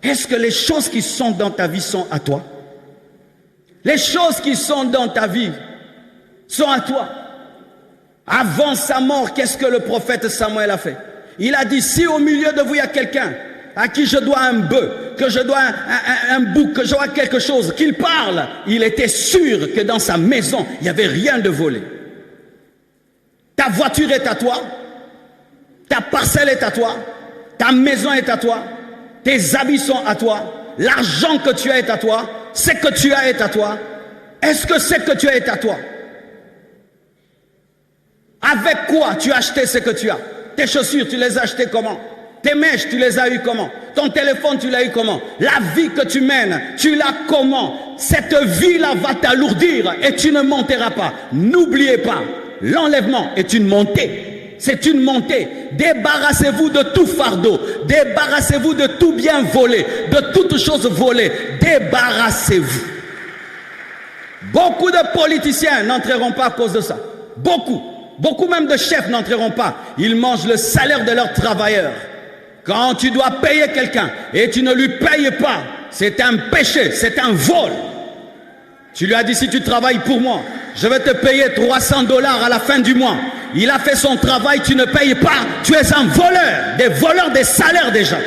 Est-ce que les choses qui sont dans ta vie sont à toi? Les choses qui sont dans ta vie sont à toi. Avant sa mort, qu'est-ce que le prophète Samuel a fait? Il a dit, si au milieu de vous il y a quelqu'un à qui je dois un bœuf, que je dois un bouc, que je dois quelque chose, qu'il parle, il était sûr que dans sa maison, il n'y avait rien de volé. Ta voiture est à toi, ta parcelle est à toi, ta maison est à toi, tes habits sont à toi, l'argent que tu as est à toi, ce que tu as est à toi. Est-ce que ce que tu as est à toi? Avec quoi tu as acheté ce que tu as? Tes chaussures, tu les as achetées comment? Tes mèches, tu les as eues comment? Ton téléphone, tu l'as eu comment? La vie que tu mènes, tu l'as comment? Cette vie-là va t'alourdir et tu ne monteras pas. N'oubliez pas, l'enlèvement est une montée. C'est une montée. Débarrassez-vous de tout fardeau. Débarrassez-vous de tout bien volé, de toutes choses volées. Débarrassez-vous. Beaucoup de politiciens n'entreront pas à cause de ça. Beaucoup même de chefs n'entreront pas. Ils mangent le salaire de leurs travailleurs. Quand tu dois payer quelqu'un et tu ne lui payes pas, c'est un péché, c'est un vol. Tu lui as dit, si tu travailles pour moi, je vais te payer $300 à la fin du mois. Il a fait son travail, tu ne payes pas, tu es un voleur, des voleurs des salaires déjà.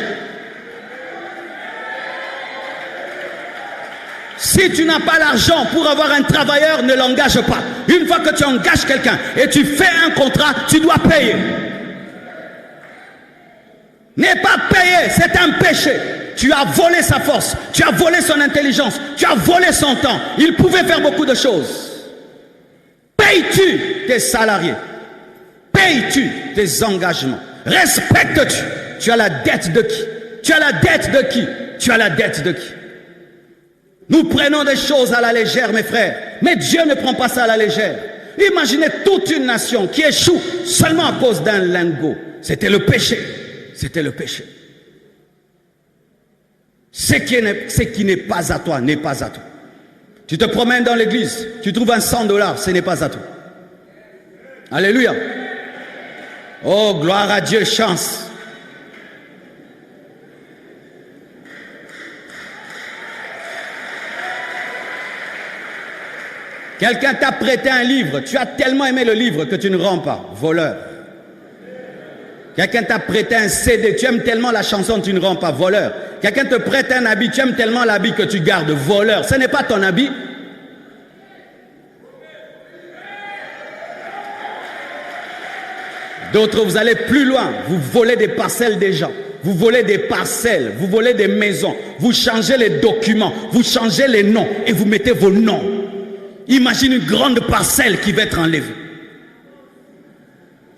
Si tu n'as pas l'argent pour avoir un travailleur, ne l'engage pas. Une fois que tu engages quelqu'un et tu fais un contrat, tu dois payer. N'est pas payé, c'est un péché. Tu as volé sa force, tu as volé son intelligence, tu as volé son temps. Il pouvait faire beaucoup de choses. Payes-tu tes salariés? Payes-tu tes engagements? Respectes-tu? Tu as la dette de qui? Tu as la dette de qui? Tu as la dette de qui? Nous prenons des choses à la légère, mes frères. Mais Dieu ne prend pas ça à la légère. Imaginez toute une nation qui échoue seulement à cause d'un lingot. C'était le péché. C'était le péché. Ce qui n'est pas à toi n'est pas à toi. Tu te promènes dans l'église, tu trouves un $100, ce n'est pas à toi. Alléluia. Oh, gloire à Dieu, chance. Quelqu'un t'a prêté un livre, tu as tellement aimé le livre que tu ne rends pas, voleur. Quelqu'un t'a prêté un CD, tu aimes tellement la chanson que tu ne rends pas, voleur. Quelqu'un te prête un habit, tu aimes tellement l'habit que tu gardes, voleur. Ce n'est pas ton habit. D'autres, vous allez plus loin, vous volez des parcelles des gens, vous volez des parcelles, vous volez des maisons, vous changez les documents, vous changez les noms et vous mettez vos noms. Imagine une grande parcelle qui va être enlevée.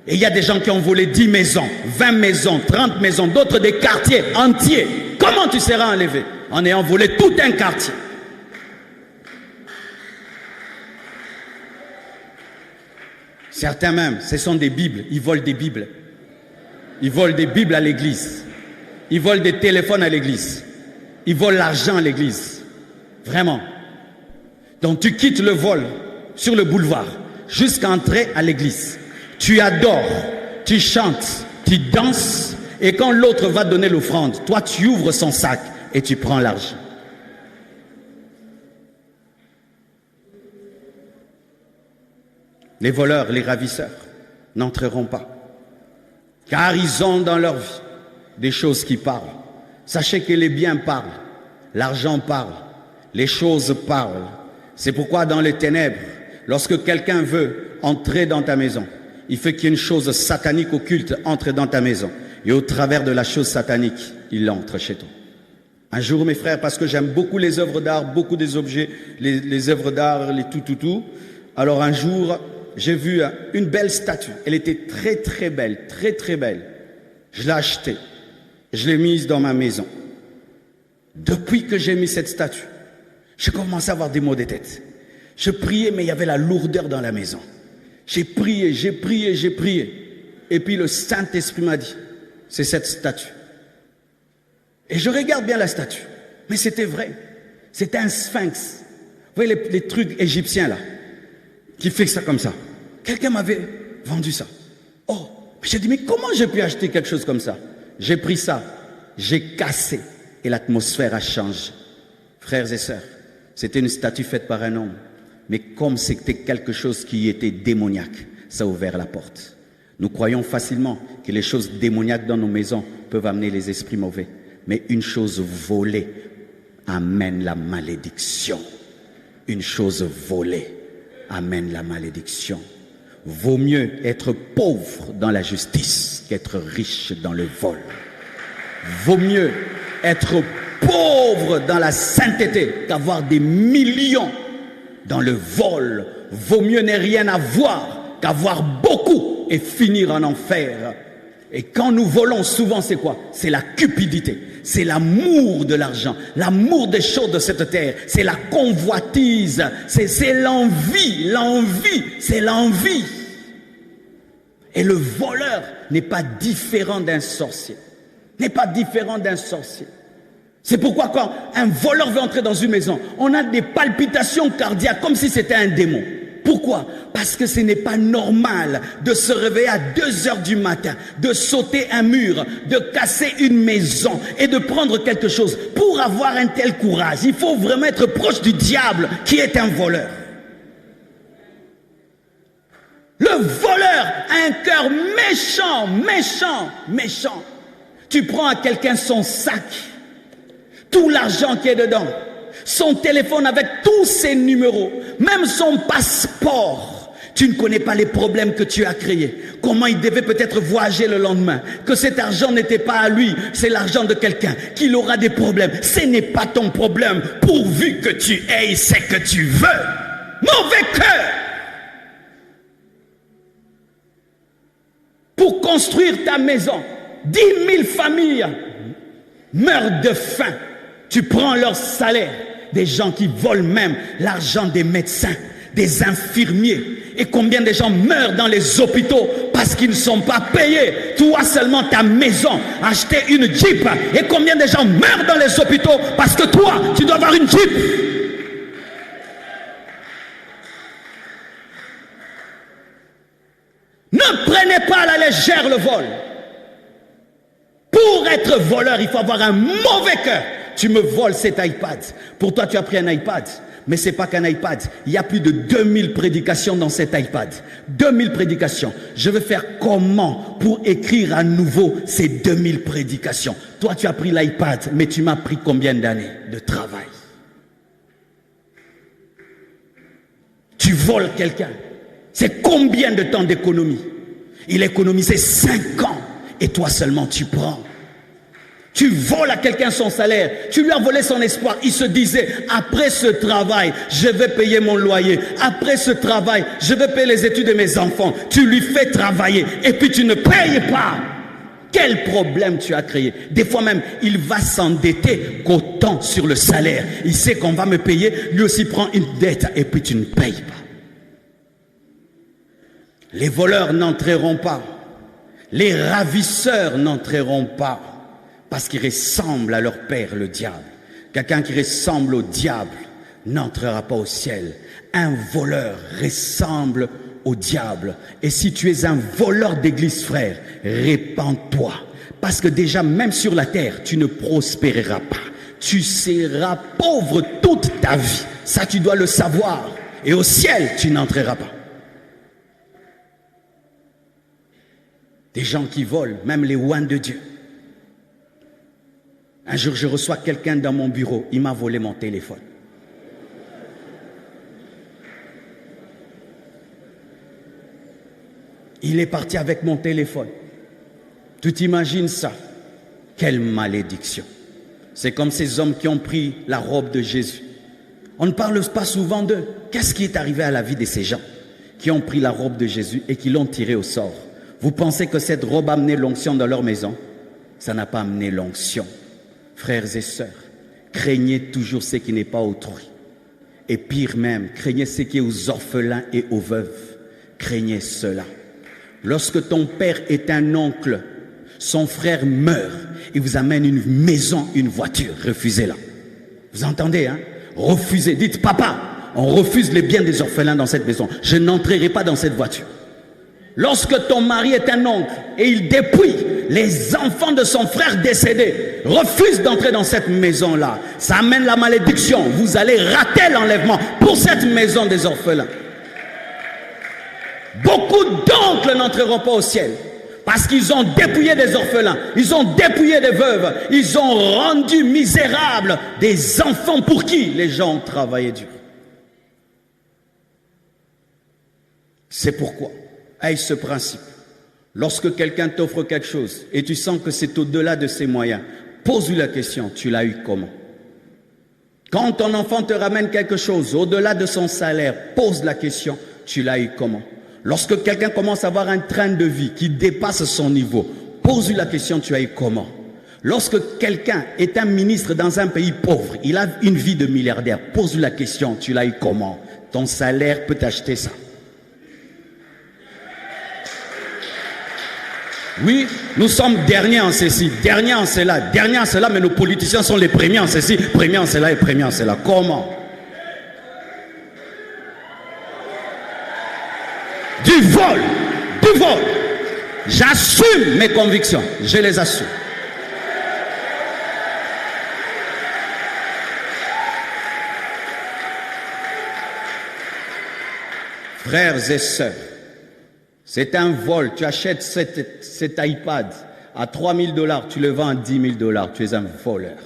Et il y a des gens qui ont volé 10 maisons, 20 maisons, 30 maisons, d'autres des quartiers entiers. Comment tu seras enlevé? En ayant volé tout un quartier. Certains même, ce sont des Bibles, ils volent des Bibles. Ils volent des Bibles à l'église. Ils volent des téléphones à l'église. Ils volent l'argent à l'église. Vraiment. Donc tu quittes le vol sur le boulevard jusqu'à entrer à l'église. Tu adores, tu chantes, tu danses et quand l'autre va donner l'offrande, toi tu ouvres son sac et tu prends l'argent. Les voleurs, les ravisseurs n'entreront pas car ils ont dans leur vie des choses qui parlent. Sachez que les biens parlent, l'argent parle, les choses parlent. C'est pourquoi dans les ténèbres, lorsque quelqu'un veut entrer dans ta maison, il fait qu'une chose satanique occulte entre dans ta maison. Et au travers de la chose satanique, il entre chez toi. Un jour, mes frères, parce que j'aime beaucoup les œuvres d'art, beaucoup des objets, les œuvres d'art, les tout. Alors un jour, j'ai vu une belle statue. Elle était très belle, très belle. Je l'ai achetée. Je l'ai mise dans ma maison. Depuis que j'ai mis cette statue, j'ai commencé à avoir des maux de tête. Je priais, mais il y avait la lourdeur dans la maison. J'ai prié. Et puis le Saint-Esprit m'a dit, c'est cette statue. Et je regarde bien la statue. Mais c'était vrai. C'était un sphinx. Vous voyez les trucs égyptiens là, qui fait ça comme ça. Quelqu'un m'avait vendu ça. Oh, j'ai dit, mais comment j'ai pu acheter quelque chose comme ça? J'ai pris ça, j'ai cassé et l'atmosphère a changé. Frères et sœurs, c'était une statue faite par un homme. Mais comme c'était quelque chose qui était démoniaque, ça a ouvert la porte. Nous croyons facilement que les choses démoniaques dans nos maisons peuvent amener les esprits mauvais. Mais une chose volée amène la malédiction. Une chose volée amène la malédiction. Vaut mieux être pauvre dans la justice qu'être riche dans le vol. Vaut mieux être pauvre dans la sainteté qu'avoir des millions dans le vol. Vaut mieux ne rien avoir qu'avoir beaucoup et finir en enfer. Et quand nous volons, souvent c'est quoi? C'est la cupidité, c'est l'amour de l'argent, l'amour des choses de cette terre, c'est la convoitise, c'est l'envie, c'est l'envie. Et le voleur n'est pas différent d'un sorcier, C'est pourquoi quand un voleur veut entrer dans une maison, on a des palpitations cardiaques comme si c'était un démon. Pourquoi? Parce que ce n'est pas normal de se réveiller à 2 heures du matin, de sauter un mur, de casser une maison et de prendre quelque chose. Pour avoir un tel courage, il faut vraiment être proche du diable qui est un voleur. Le voleur a un cœur méchant. Tu prends à quelqu'un son sac, tout l'argent qui est dedans, son téléphone avec tous ses numéros, même son passeport. Tu ne connais pas les problèmes que tu as créés. Comment il devait peut-être voyager le lendemain. Que cet argent n'était pas à lui, c'est l'argent de quelqu'un. Qu'il aura des problèmes. Ce n'est pas ton problème. Pourvu que tu aies ce que tu veux. Mauvais cœur. Pour construire ta maison, 10 000 familles meurent de faim. Tu prends leur salaire. Des gens qui volent même l'argent des médecins, des infirmiers. Et combien de gens meurent dans les hôpitaux parce qu'ils ne sont pas payés. Toi seulement ta maison, acheter une Jeep. Et combien de gens meurent dans les hôpitaux parce que toi, tu dois avoir une Jeep. Ne prenez pas à la légère le vol. Pour être voleur, il faut avoir un mauvais cœur. Tu me voles cet iPad. Pour toi, tu as pris un iPad. Mais ce n'est pas qu'un iPad. Il y a plus de 2000 prédications dans cet iPad. 2000 prédications. Je veux faire comment pour écrire à nouveau ces 2000 prédications? Toi, tu as pris l'iPad, mais tu m'as pris combien d'années de travail? Tu voles quelqu'un. C'est combien de temps d'économie? Il a économisé 5 ans et toi seulement tu prends. Tu voles à quelqu'un son salaire, tu lui as volé son espoir. Il se disait, après ce travail, je vais payer mon loyer. Après ce travail, je vais payer les études de mes enfants. Tu lui fais travailler et puis tu ne payes pas. Quel problème tu as créé? Des fois même, il va s'endetter qu'autant sur le salaire. Il sait qu'on va me payer, lui aussi prend une dette et puis tu ne payes pas. Les voleurs n'entreront pas. Les ravisseurs n'entreront pas. Parce qu'ils ressemblent à leur père, le diable. Quelqu'un qui ressemble au diable n'entrera pas au ciel. Un voleur ressemble au diable. Et si tu es un voleur d'église, frère, répands-toi. Parce que déjà, même sur la terre, tu ne prospéreras pas. Tu seras pauvre toute ta vie. Ça, tu dois le savoir. Et au ciel, tu n'entreras pas. Des gens qui volent, même les oins de Dieu. Un jour, je reçois quelqu'un dans mon bureau. Il m'a volé mon téléphone. Il est parti avec mon téléphone. Tu t'imagines ça? Quelle malédiction. C'est comme ces hommes qui ont pris la robe de Jésus. On ne parle pas souvent d'eux. Qu'est-ce qui est arrivé à la vie de ces gens qui ont pris la robe de Jésus et qui l'ont tirée au sort? Vous pensez que cette robe a amené l'onction dans leur maison? Ça n'a pas amené l'onction. Frères et sœurs, craignez toujours ce qui n'est pas autrui. Et pire même, craignez ce qui est aux orphelins et aux veuves. Craignez cela. Lorsque ton père est un oncle, son frère meurt, il vous amène une maison, une voiture, refusez-la. Vous entendez, hein? Refusez. Dites, papa, on refuse les biens des orphelins dans cette maison. Je n'entrerai pas dans cette voiture. Lorsque ton mari est un oncle et il dépouille les enfants de son frère décédé, refuse d'entrer dans cette maison-là. Ça amène la malédiction. Vous allez rater l'enlèvement pour cette maison des orphelins. Beaucoup d'oncles n'entreront pas au ciel parce qu'ils ont dépouillé des orphelins, ils ont dépouillé des veuves, ils ont rendu misérables des enfants pour qui les gens ont travaillé dur. C'est pourquoi, avec ce principe, lorsque quelqu'un t'offre quelque chose et tu sens que c'est au-delà de ses moyens, pose-lui la question, tu l'as eu comment? Quand ton enfant te ramène quelque chose au-delà de son salaire, pose la question, tu l'as eu comment? Lorsque quelqu'un commence à avoir un train de vie qui dépasse son niveau, pose-lui la question, tu as eu comment? Lorsque quelqu'un est un ministre dans un pays pauvre, il a une vie de milliardaire, pose-lui la question, tu l'as eu comment? Ton salaire peut t'acheter ça. Oui, nous sommes derniers en ceci, derniers en cela, derniers en cela, mais nos politiciens sont les premiers en ceci, premiers en cela et premiers en cela. Comment? Du vol, du vol. J'assume mes convictions, je les assume. Frères et sœurs, c'est un vol. Tu achètes cet iPad à 3 000 $, tu le vends à 10 000 $. Tu es un voleur.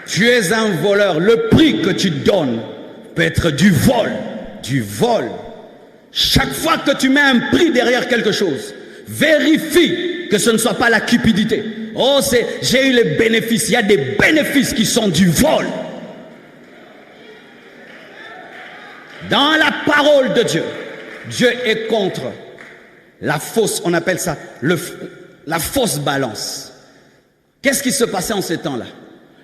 Tu es un voleur. Le prix que tu donnes peut être du vol. Du vol. Chaque fois que tu mets un prix derrière quelque chose, vérifie que ce ne soit pas la cupidité. Oh, j'ai eu les bénéfices. Il y a des bénéfices qui sont du vol. Dans la parole de Dieu, Dieu est contre la fausse, on appelle ça la fausse balance. Qu'est-ce qui se passait en ces temps-là?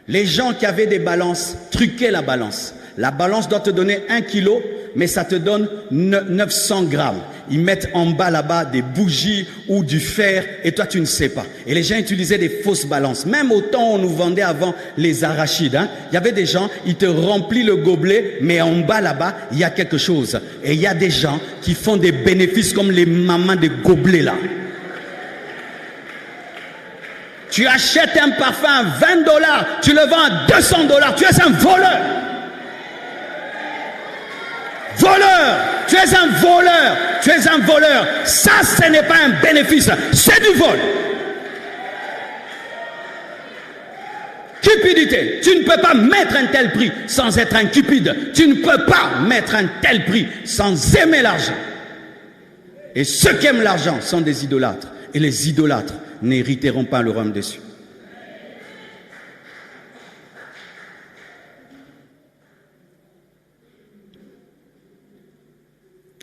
Les gens qui avaient des balances truquaient la balance. La balance doit te donner 1 kilo, mais ça te donne 900 grammes. Ils mettent en bas là-bas des bougies ou du fer et toi tu ne sais pas. Et les gens utilisaient des fausses balances. Même au temps où on nous vendait avant les arachides, hein, il y avait des gens, ils te remplissent le gobelet, mais en bas là-bas, il y a quelque chose. Et il y a des gens qui font des bénéfices comme les mamans des gobelets là. Tu achètes un parfum à 20 $, tu le vends à 200 $. Tu es un voleur. Voleur. Tu es un voleur. Tu es un voleur. Ça, ce n'est pas un bénéfice. C'est du vol. Cupidité. Tu ne peux pas mettre un tel prix sans être un cupide. Tu ne peux pas mettre un tel prix sans aimer l'argent. Et ceux qui aiment l'argent sont des idolâtres. Et les idolâtres n'hériteront pas le royaume des cieux.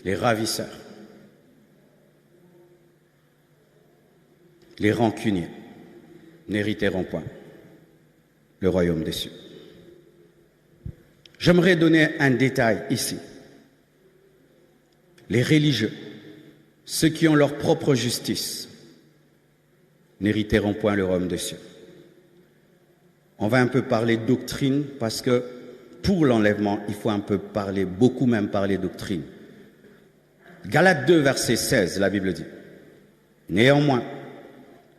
Les ravisseurs, les rancuniers n'hériteront point le royaume des cieux. J'aimerais donner un détail ici. Les religieux, ceux qui ont leur propre justice, n'hériteront point le royaume des cieux. On va un peu parler doctrine parce que pour l'enlèvement, il faut un peu parler, beaucoup même parler doctrine. Galates 2, verset 16, la Bible dit « Néanmoins,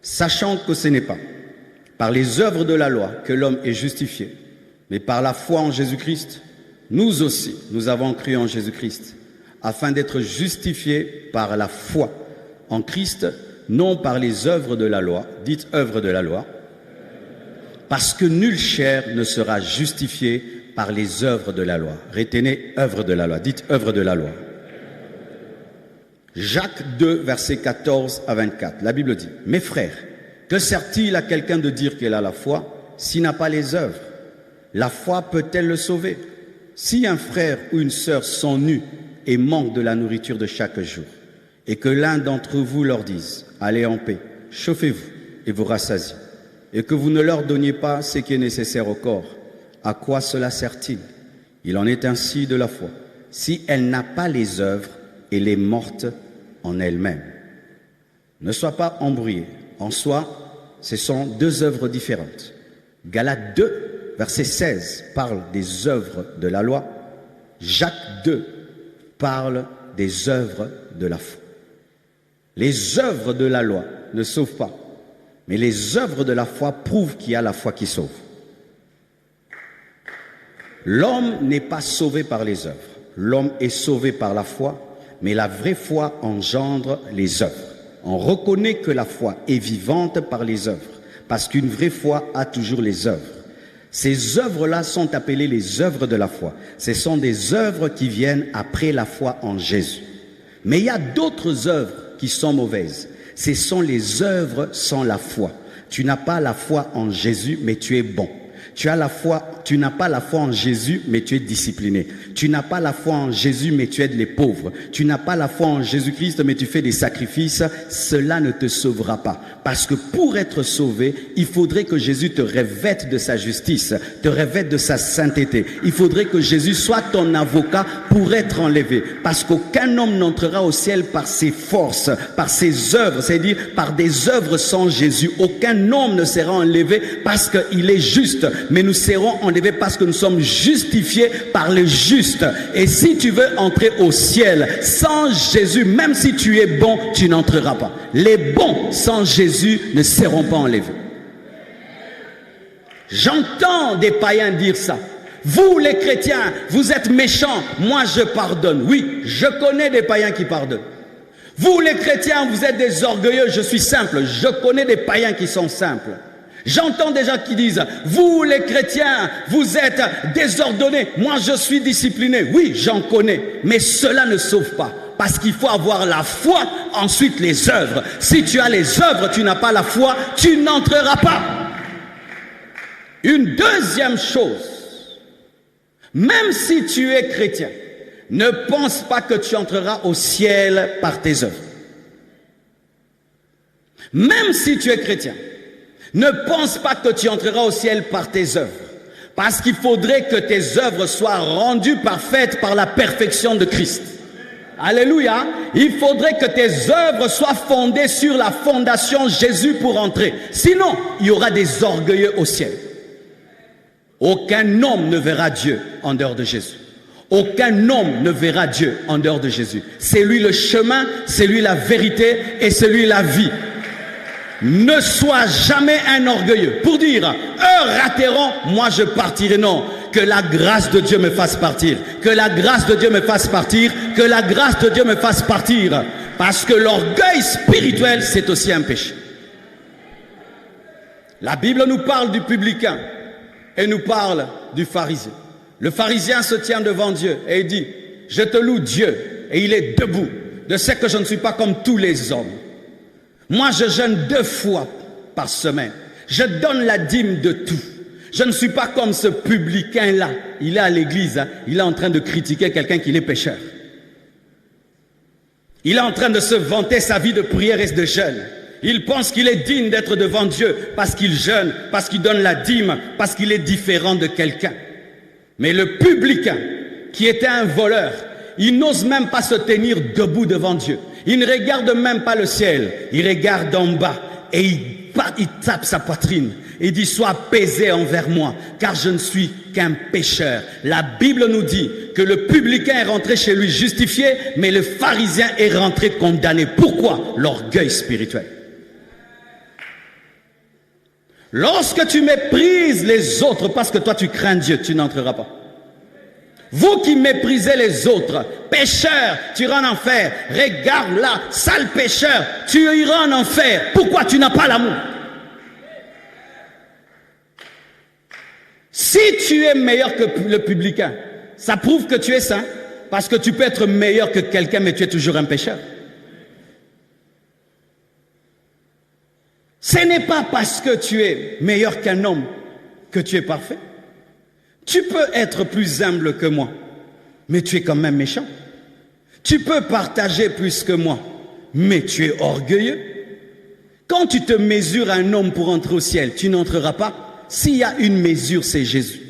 sachant que ce n'est pas par les œuvres de la loi que l'homme est justifié, mais par la foi en Jésus-Christ, nous aussi, nous avons cru en Jésus-Christ, afin d'être justifiés par la foi en Christ, non par les œuvres de la loi, dites œuvres de la loi, parce que nulle chair ne sera justifiée par les œuvres de la loi. » Retenez œuvres de la loi, dites œuvres de la loi. Jacques 2, versets 14 à 24, la Bible dit « Mes frères, que sert-il à quelqu'un de dire qu'il a la foi s'il n'a pas les œuvres? La foi peut-elle le sauver? Si un frère ou une sœur sont nus et manquent de la nourriture de chaque jour, et que l'un d'entre vous leur dise « Allez en paix, chauffez-vous et vous rassasiez », et que vous ne leur donniez pas ce qui est nécessaire au corps, à quoi cela sert-il? Il en est ainsi de la foi. Si elle n'a pas les œuvres, elle est morte en elle-même. Ne sois pas embrouillé. En soi, ce sont deux œuvres différentes. Galates 2, verset 16, parle des œuvres de la loi. Jacques 2 parle des œuvres de la foi. Les œuvres de la loi ne sauvent pas, mais les œuvres de la foi prouvent qu'il y a la foi qui sauve. L'homme n'est pas sauvé par les œuvres. L'homme est sauvé par la foi, mais la vraie foi engendre les œuvres. On reconnaît que la foi est vivante par les œuvres, parce qu'une vraie foi a toujours les œuvres. Ces œuvres-là sont appelées les œuvres de la foi. Ce sont des œuvres qui viennent après la foi en Jésus. Mais il y a d'autres œuvres qui sont mauvaises. Ce sont les œuvres sans la foi. Tu n'as pas la foi en Jésus, mais tu es bon. Tu n'as pas la foi en Jésus, mais tu es discipliné. Tu n'as pas la foi en Jésus, mais tu aides les pauvres. Tu n'as pas la foi en Jésus-Christ, mais tu fais des sacrifices. Cela ne te sauvera pas. Parce que pour être sauvé, il faudrait que Jésus te revête de sa justice, te revête de sa sainteté. Il faudrait que Jésus soit ton avocat pour être enlevé. Parce qu'aucun homme n'entrera au ciel par ses forces, par ses œuvres, c'est-à-dire par des œuvres sans Jésus. Aucun homme ne sera enlevé parce qu'il est juste. Mais nous serons enlevés parce que nous sommes justifiés par le juste. Et si tu veux entrer au ciel sans Jésus, même si tu es bon, tu n'entreras pas. Les bons sans Jésus ne seront pas enlevés. J'entends des païens dire ça. Vous les chrétiens, vous êtes méchants, moi je pardonne. Oui, je connais des païens qui pardonnent. Vous les chrétiens, vous êtes des orgueilleux, je suis simple. Je connais des païens qui sont simples. J'entends des gens qui disent, vous les chrétiens, vous êtes désordonnés, moi je suis discipliné. Oui, j'en connais, mais cela ne sauve pas. Parce qu'il faut avoir la foi, ensuite les œuvres. Si tu as les œuvres, tu n'as pas la foi, tu n'entreras pas. Une deuxième chose, même si tu es chrétien, ne pense pas que tu entreras au ciel par tes œuvres. Même si tu es chrétien, ne pense pas que tu entreras au ciel par tes œuvres. Parce qu'il faudrait que tes œuvres soient rendues parfaites par la perfection de Christ. Alléluia. Il faudrait que tes œuvres soient fondées sur la fondation Jésus pour entrer. Sinon, il y aura des orgueilleux au ciel. Aucun homme ne verra Dieu en dehors de Jésus. Aucun homme ne verra Dieu en dehors de Jésus. C'est lui le chemin, c'est lui la vérité et c'est lui la vie. Ne sois jamais un orgueilleux. Pour dire, eux rateront, moi je partirai. Non, que la grâce de Dieu me fasse partir. Que la grâce de Dieu me fasse partir. Que la grâce de Dieu me fasse partir. Parce que l'orgueil spirituel, c'est aussi un péché. La Bible nous parle du publicain et nous parle du pharisien. Le pharisien se tient devant Dieu et il dit, je te loue Dieu, et il est debout, de ce que je ne suis pas comme tous les hommes. Moi, je jeûne 2 fois par semaine. Je donne la dîme de tout. Je ne suis pas comme ce publicain-là. Il est à l'église, hein, il est en train de critiquer quelqu'un qui est pécheur. Il est en train de se vanter sa vie de prière et de jeûne. Il pense qu'il est digne d'être devant Dieu parce qu'il jeûne, parce qu'il donne la dîme, parce qu'il est différent de quelqu'un. Mais le publicain, qui était un voleur, il n'ose même pas se tenir debout devant Dieu. Il ne regarde même pas le ciel. Il regarde en bas et il tape sa poitrine. Il dit, sois apaisé envers moi, car je ne suis qu'un pécheur. La Bible nous dit que le publicain est rentré chez lui justifié, mais le pharisien est rentré condamné. Pourquoi? L'orgueil spirituel. Lorsque tu méprises les autres parce que toi tu crains Dieu, tu n'entreras pas. Vous qui méprisez les autres, pécheur, tu iras en enfer. Regarde là, sale pécheur, tu iras en enfer. Pourquoi tu n'as pas l'amour? Si tu es meilleur que le publicain, ça prouve que tu es saint, parce que tu peux être meilleur que quelqu'un, mais tu es toujours un pécheur. Ce n'est pas parce que tu es meilleur qu'un homme que tu es parfait. Tu peux être plus humble que moi, mais tu es quand même méchant. Tu peux partager plus que moi, mais tu es orgueilleux. Quand tu te mesures à un homme pour entrer au ciel, tu n'entreras pas. S'il y a une mesure, c'est Jésus.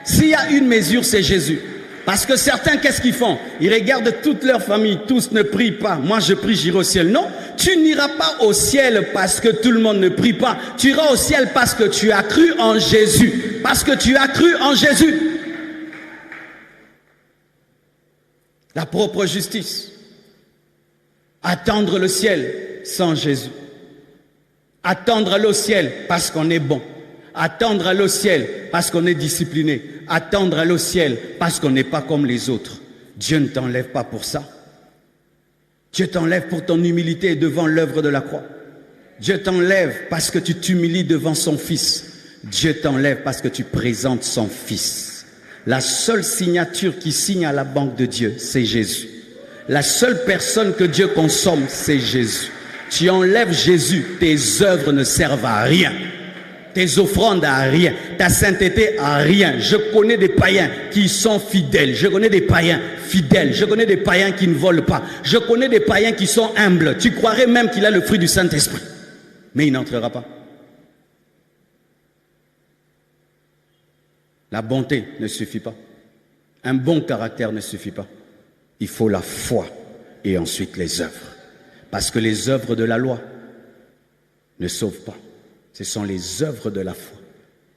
S'il y a une mesure, c'est Jésus. Parce que certains, qu'est-ce qu'ils font? Ils regardent toute leur famille, tous ne prient pas. Moi, je prie, j'irai au ciel. Non, tu n'iras pas au ciel parce que tout le monde ne prie pas. Tu iras au ciel parce que tu as cru en Jésus. Parce que tu as cru en Jésus. La propre justice. Attendre le ciel sans Jésus. Attendre le ciel parce qu'on est bon. Attendre le ciel parce qu'on est discipliné. Attendre le ciel parce qu'on n'est pas comme les autres. Dieu ne t'enlève pas pour ça. Dieu t'enlève pour ton humilité devant l'œuvre de la croix. Dieu t'enlève parce que tu t'humilies devant son Fils. Dieu t'enlève parce que tu présentes son Fils. La seule signature qui signe à la banque de Dieu, c'est Jésus. La seule personne que Dieu consomme, c'est Jésus. Tu enlèves Jésus, tes œuvres ne servent à rien. Tes offrandes à rien, ta sainteté à rien. Je connais des païens qui sont fidèles. Je connais des païens fidèles. Je connais des païens qui ne volent pas. Je connais des païens qui sont humbles. Tu croirais même qu'il a le fruit du Saint-Esprit. Mais il n'entrera pas. La bonté ne suffit pas. Un bon caractère ne suffit pas. Il faut la foi et ensuite les œuvres. Parce que les œuvres de la loi ne sauvent pas. Ce sont les œuvres de la foi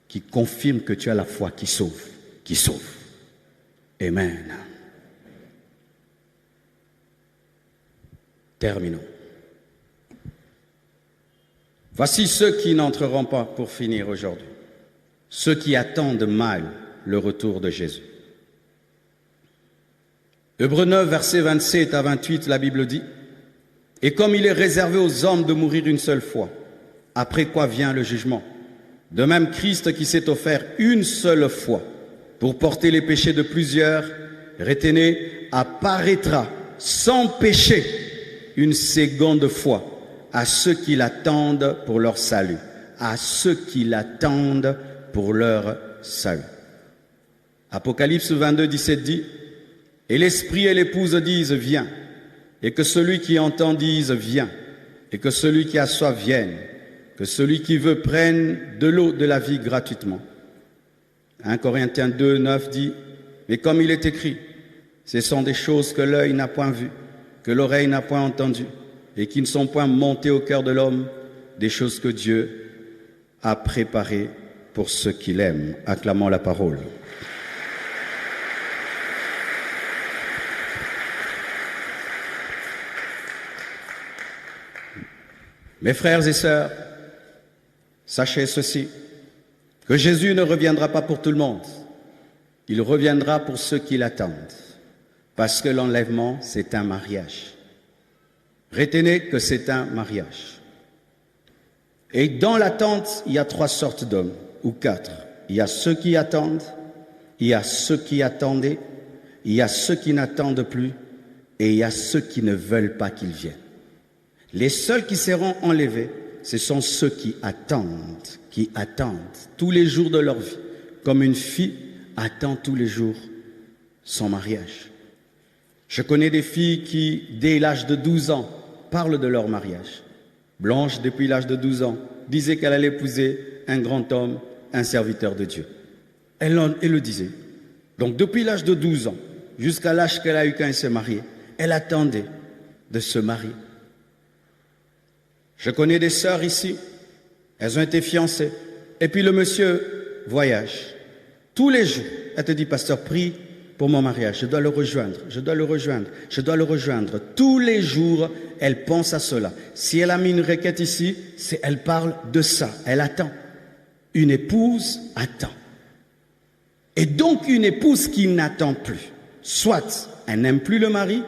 qui confirment que tu as la foi qui sauve, qui sauve. Amen. Terminons. Voici ceux qui n'entreront pas pour finir aujourd'hui. Ceux qui attendent mal le retour de Jésus. Hébreux 9, versets 27 à 28, la Bible dit, « Et comme il est réservé aux hommes de mourir une seule fois, après quoi vient le jugement. De même, Christ qui s'est offert une seule fois pour porter les péchés de plusieurs, retenez, apparaîtra sans péché une seconde fois à ceux qui l'attendent pour leur salut. À ceux qui l'attendent pour leur salut. Apocalypse 22, 17 dit, « Et l'Esprit et l'épouse disent, viens, et que celui qui entend dise, viens, et que celui qui a soif vienne. Que celui qui veut prenne de l'eau de la vie gratuitement. » 1 Corinthiens 2, 9 dit, « Mais comme il est écrit, ce sont des choses que l'œil n'a point vues, que l'oreille n'a point entendues, et qui ne sont point montées au cœur de l'homme, des choses que Dieu a préparées pour ceux qui l'aiment. » Acclamons la parole. Mes frères et sœurs, sachez ceci, que Jésus ne reviendra pas pour tout le monde. Il reviendra pour ceux qui l'attendent, parce que l'enlèvement, c'est un mariage. Retenez que c'est un mariage. Et dans l'attente, il y a 3 sortes d'hommes, ou 4. Il y a ceux qui attendent, il y a ceux qui attendaient, il y a ceux qui n'attendent plus, et il y a ceux qui ne veulent pas qu'il vienne. Les seuls qui seront enlevés, ce sont ceux qui attendent tous les jours de leur vie, comme une fille attend tous les jours son mariage. Je connais des filles qui, dès l'âge de 12 ans, parlent de leur mariage. Blanche, depuis l'âge de 12 ans, disait qu'elle allait épouser un grand homme, un serviteur de Dieu. Elle le disait. Donc depuis l'âge de 12 ans, jusqu'à l'âge qu'elle a eu quand elle s'est mariée, elle attendait de se marier. Je connais des sœurs ici, elles ont été fiancées, et puis le monsieur voyage. Tous les jours, elle te dit, pasteur, prie pour mon mariage, je dois le rejoindre, je dois le rejoindre, je dois le rejoindre. Tous les jours, elle pense à cela. Si elle a mis une requête ici, elle parle de ça, elle attend. Une épouse attend. Et donc une épouse qui n'attend plus, soit elle n'aime plus le mari,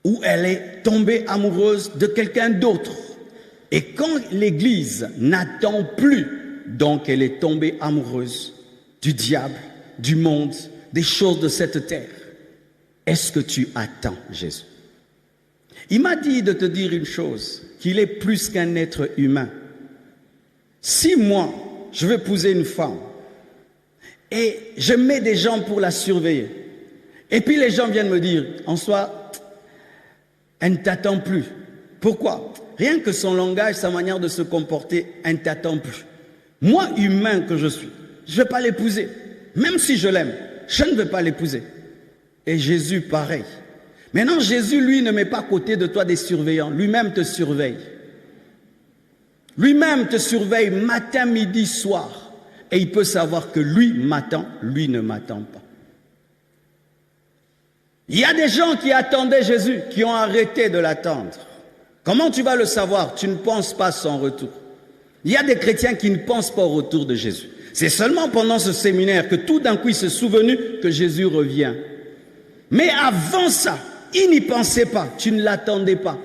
ou elle est tombée amoureuse de quelqu'un d'autre. Et quand l'Église n'attend plus, donc elle est tombée amoureuse du diable, du monde, des choses de cette terre. Est-ce que tu attends Jésus? Il m'a dit de te dire une chose, qu'il est plus qu'un être humain. Si moi, je veux épouser une femme, et je mets des gens pour la surveiller, et puis les gens viennent me dire, en soi, elle ne t'attend plus. Pourquoi? Rien que son langage, sa manière de se comporter, elle ne t'attend plus. Moi, humain que je suis, je ne vais pas l'épouser. Même si je l'aime, je ne vais pas l'épouser. Et Jésus, pareil. Maintenant, Jésus, lui, ne met pas à côté de toi des surveillants. Lui-même te surveille. Lui-même te surveille matin, midi, soir. Et il peut savoir que lui m'attend, lui ne m'attend pas. Il y a des gens qui attendaient Jésus, qui ont arrêté de l'attendre. Comment tu vas le savoir? Tu ne penses pas à son retour. Il y a des chrétiens qui ne pensent pas au retour de Jésus. C'est seulement pendant ce séminaire que tout d'un coup il s'est souvenu que Jésus revient. Mais avant ça, il n'y pensait pas, tu ne l'attendais pas.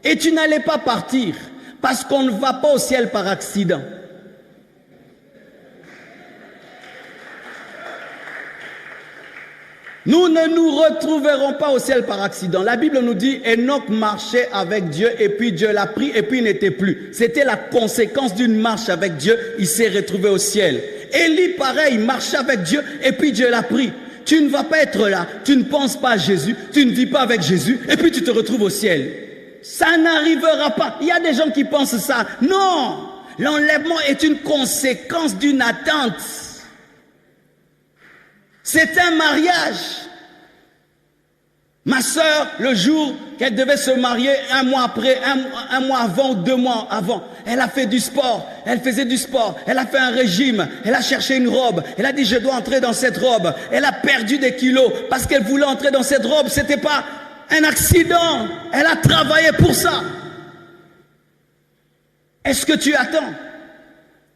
Et tu n'allais pas partir, parce qu'on ne va pas au ciel par accident. Nous ne nous retrouverons pas au ciel par accident. La Bible nous dit, Enoch marchait avec Dieu et puis Dieu l'a pris et puis il n'était plus. C'était la conséquence d'une marche avec Dieu, il s'est retrouvé au ciel. Élie, pareil, marchait avec Dieu et puis Dieu l'a pris. Tu ne vas pas être là, tu ne penses pas à Jésus, tu ne vis pas avec Jésus et puis tu te retrouves au ciel. Ça n'arrivera pas. Il y a des gens qui pensent ça. Non, l'enlèvement est une conséquence d'une attente. C'est un mariage. Ma sœur, le jour qu'elle devait se marier, un mois après, un mois avant ou 2 mois avant, elle a fait du sport, elle faisait du sport, elle a fait un régime, elle a cherché une robe, elle a dit je dois entrer dans cette robe, elle a perdu des kilos parce qu'elle voulait entrer dans cette robe, c'était pas un accident, elle a travaillé pour ça. Est-ce que tu attends?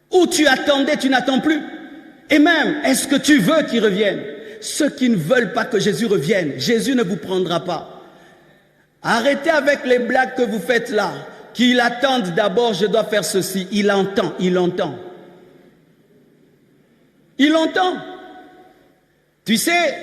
Ou tu attendais, tu n'attends plus? Et même, est-ce que tu veux qu'il revienne? Ceux qui ne veulent pas que Jésus revienne, Jésus ne vous prendra pas. Arrêtez avec les blagues que vous faites là. Qu'il attende d'abord, je dois faire ceci. Il entend, il entend. Il entend. Tu sais,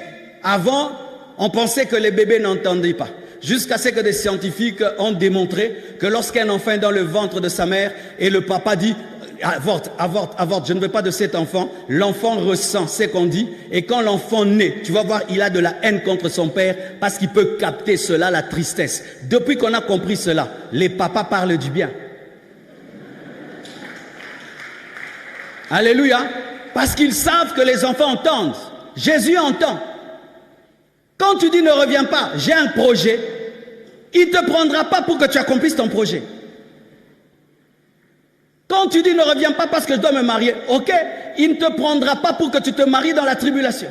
avant, on pensait que les bébés n'entendaient pas. Jusqu'à ce que des scientifiques ont démontré que lorsqu'un enfant est dans le ventre de sa mère et le papa dit avorte, avorte, avorte, je ne veux pas de cet enfant, l'enfant ressent ce qu'on dit et quand l'enfant naît, tu vas voir, il a de la haine contre son père parce qu'il peut capter cela, la tristesse. Depuis qu'on a compris cela, les papas parlent du bien. Alléluia. Parce qu'ils savent que les enfants entendent. Jésus entend. Quand tu dis ne reviens pas, j'ai un projet, il ne te prendra pas pour que tu accomplisses ton projet. Quand tu dis ne reviens pas parce que je dois me marier, ok, il ne te prendra pas pour que tu te maries dans la tribulation.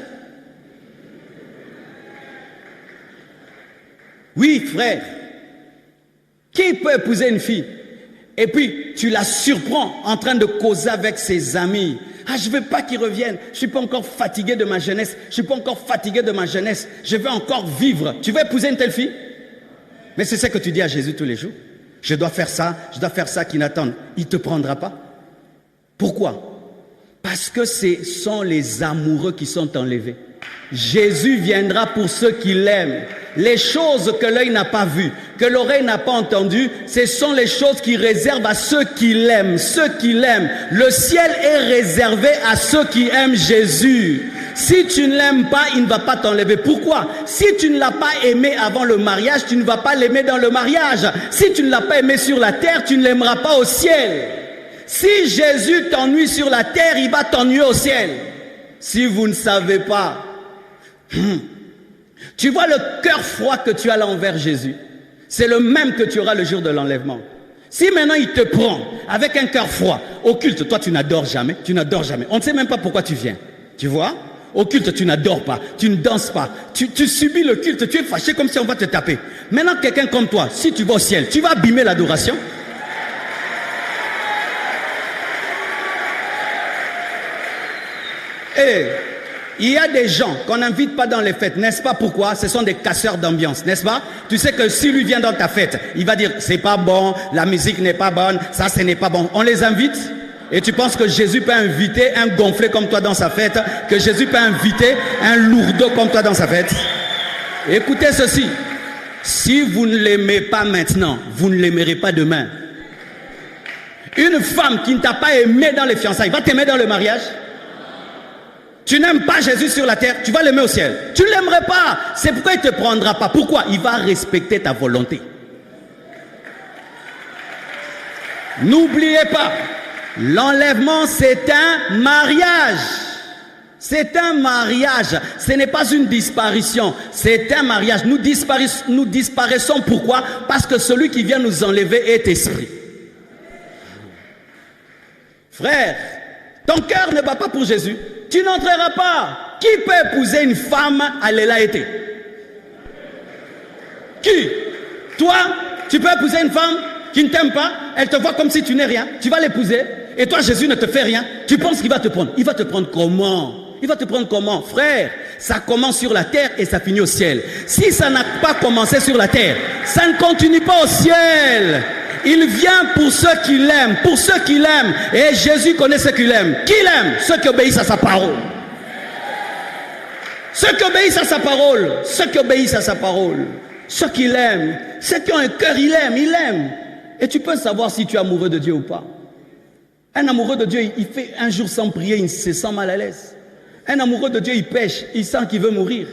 Oui, frère. Qui peut épouser une fille Et puis, tu la surprends en train de causer avec ses amis. Ah, je ne veux pas qu'il revienne. Je ne suis pas encore fatigué de ma jeunesse. Je ne suis pas encore fatigué de ma jeunesse. Je veux encore vivre. Tu veux épouser une telle fille? Mais c'est ce que tu dis à Jésus tous les jours. Je dois faire ça qu'il n'attende. Il ne te prendra pas. Pourquoi? Parce que ce sont les amoureux qui sont enlevés. Jésus viendra pour ceux qui l'aiment. Les choses que l'œil n'a pas vues, que l'oreille n'a pas entendues, ce sont les choses qu'il réserve à ceux qui l'aiment. Ceux qui l'aiment. Le ciel est réservé à ceux qui aiment Jésus. Si tu ne l'aimes pas, il ne va pas t'enlever. Pourquoi? Si tu ne l'as pas aimé avant le mariage, tu ne vas pas l'aimer dans le mariage. Si tu ne l'as pas aimé sur la terre, tu ne l'aimeras pas au ciel. Si Jésus t'ennuie sur la terre, il va t'ennuyer au ciel. Si vous ne savez pas, tu vois le cœur froid que tu as là envers Jésus, c'est le même que tu auras le jour de l'enlèvement. Si maintenant il te prend avec un cœur froid, au culte, toi tu n'adores jamais, on ne sait même pas pourquoi tu viens, tu vois? Au culte, tu n'adores pas, tu ne danses pas, tu subis le culte, tu es fâché comme si on va te taper. Maintenant, quelqu'un comme toi, si tu vas au ciel, tu vas abîmer l'adoration. Et il y a des gens qu'on n'invite pas dans les fêtes, n'est-ce pas? Pourquoi? Ce sont des casseurs d'ambiance, n'est-ce pas? Tu sais que si lui vient dans ta fête, il va dire c'est pas bon, la musique n'est pas bonne, ça ce n'est pas bon. On les invite? Et tu penses que Jésus peut inviter un gonflé comme toi dans sa fête? Que Jésus peut inviter un lourdeau comme toi dans sa fête? Écoutez ceci. Si vous ne l'aimez pas maintenant, vous ne l'aimerez pas demain. Une femme qui ne t'a pas aimé dans les fiançailles va t'aimer dans le mariage? Tu n'aimes pas Jésus sur la terre, tu vas l'aimer au ciel. Tu ne l'aimerais pas. C'est pourquoi il ne te prendra pas. Pourquoi? Il va respecter ta volonté. N'oubliez pas, l'enlèvement, c'est un mariage. C'est un mariage. Ce n'est pas une disparition. C'est un mariage. Nous disparaissons. Pourquoi? Parce que celui qui vient nous enlever est esprit. Frère, ton cœur ne bat pas pour Jésus. Tu n'entreras pas. Qui peut épouser une femme à l'élaïté? Qui? Toi, tu peux épouser une femme qui ne t'aime pas? Elle te voit comme si tu n'es rien. Tu vas l'épouser. Et toi, Jésus ne te fait rien. Tu penses qu'il va te prendre? Il va te prendre comment? Il va te prendre comment? Frère, ça commence sur la terre et ça finit au ciel. Si ça n'a pas commencé sur la terre, ça ne continue pas au ciel. Il vient pour ceux qui l'aiment, pour ceux qui l'aiment. Et Jésus connaît ceux qui l'aiment. Qui l'aime? Ceux qui obéissent à sa parole. Ceux qui obéissent à sa parole. Ceux qui obéissent à sa parole. Ceux qui l'aiment. Ceux qui ont un cœur, il aime. Et tu peux savoir si tu es amoureux de Dieu ou pas. Un amoureux de Dieu, il fait un jour sans prier, il se sent mal à l'aise. Un amoureux de Dieu, il pêche, il sent qu'il veut mourir.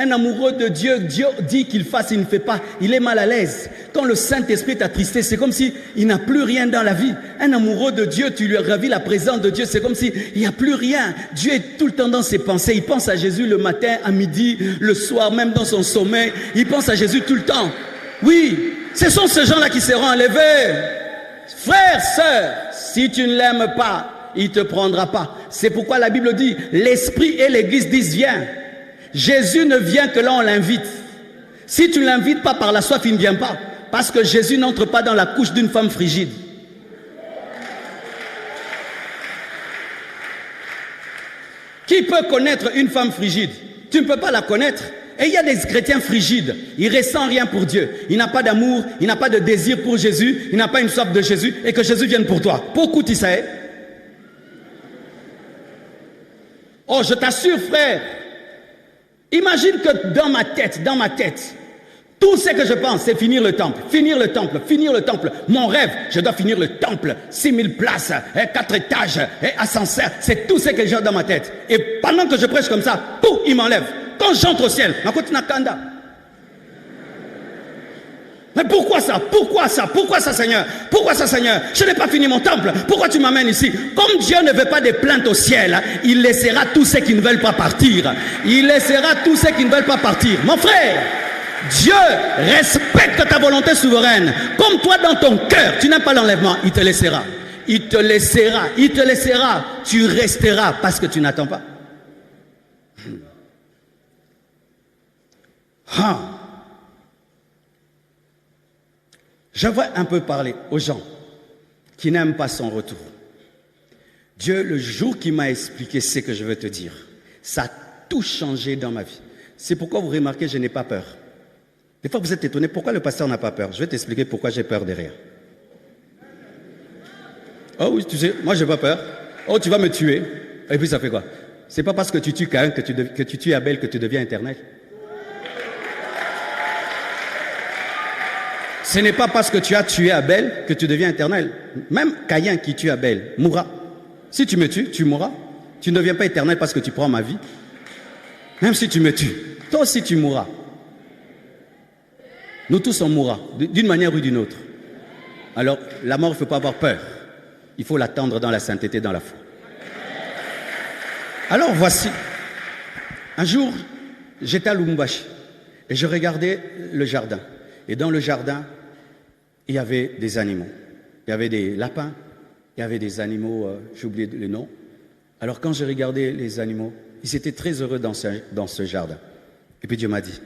Un amoureux de Dieu, Dieu dit qu'il fasse, il ne fait pas, il est mal à l'aise. Quand le Saint-Esprit est attristé, c'est comme s'il n'a plus rien dans la vie. Un amoureux de Dieu, tu lui ravis la présence de Dieu, c'est comme s'il n'y a plus rien. Dieu est tout le temps dans ses pensées. Il pense à Jésus le matin, à midi, le soir, même dans son sommeil. Il pense à Jésus tout le temps. Oui, ce sont ces gens-là qui seront enlevés. Frère, sœur, si tu ne l'aimes pas, il ne te prendra pas. C'est pourquoi la Bible dit, l'Esprit et l'Église disent viens. Jésus ne vient que là on l'invite. Si tu ne l'invites pas par la soif, il ne vient pas. Parce que Jésus n'entre pas dans la couche d'une femme frigide. Qui peut connaître une femme frigide? Tu ne peux pas la connaître. Et il y a des chrétiens frigides. Il ne ressent rien pour Dieu. Il n'a pas d'amour, il n'a pas de désir pour Jésus, il n'a pas une soif de Jésus et que Jésus vienne pour toi. Pourquoi tu sais? Oh, je t'assure, frère. Imagine que dans ma tête, tout ce que je pense, c'est finir le temple. Mon rêve, je dois finir le temple. 6000 places, 4 étages, ascenseur. C'est tout ce que j'ai dans ma tête. Et pendant que je prêche comme ça, tout, il m'enlève. Quand j'entre au ciel, mais pourquoi ça? Pourquoi ça, Seigneur? Je n'ai pas fini mon temple. Pourquoi tu m'amènes ici? Comme Dieu ne veut pas des plaintes au ciel, il laissera tous ceux qui ne veulent pas partir. Mon frère, Dieu respecte ta volonté souveraine. Comme toi, dans ton cœur, tu n'aimes pas l'enlèvement, il te laissera. Tu resteras parce que tu n'attends pas. Je vais un peu parler aux gens qui n'aime pas son retour. Dieu, le jour qu'il m'a expliqué ce que je veux te dire, ça a tout changé dans ma vie. C'est pourquoi vous remarquez, je n'ai pas peur. Des fois, vous êtes étonnés, pourquoi le pasteur n'a pas peur? Je vais t'expliquer pourquoi j'ai peur derrière. Oh oui, tu sais, moi, j'ai pas peur. Oh, tu vas me tuer. Et puis, ça fait quoi? C'est pas parce que tu tues Caïn que tu tues Abel que tu deviens éternel. Ce n'est pas parce que tu as tué Abel que tu deviens éternel. Même Caïn qui tue Abel mourra. Si tu me tues, tu mourras. Tu ne deviens pas éternel parce que tu prends ma vie. Même si tu me tues, toi aussi tu mourras. Nous tous on mourra, d'une manière ou d'une autre. Alors, la mort, il ne faut pas avoir peur. Il faut l'attendre dans la sainteté, dans la foi. Alors voici, un jour, j'étais à Lubumbashi et je regardais le jardin. Et dans le jardin, il y avait des animaux. Il y avait des lapins, il y avait des animaux, j'ai oublié le nom. Alors quand je regardais les animaux, ils étaient très heureux dans ce jardin. Et puis Dieu m'a dit,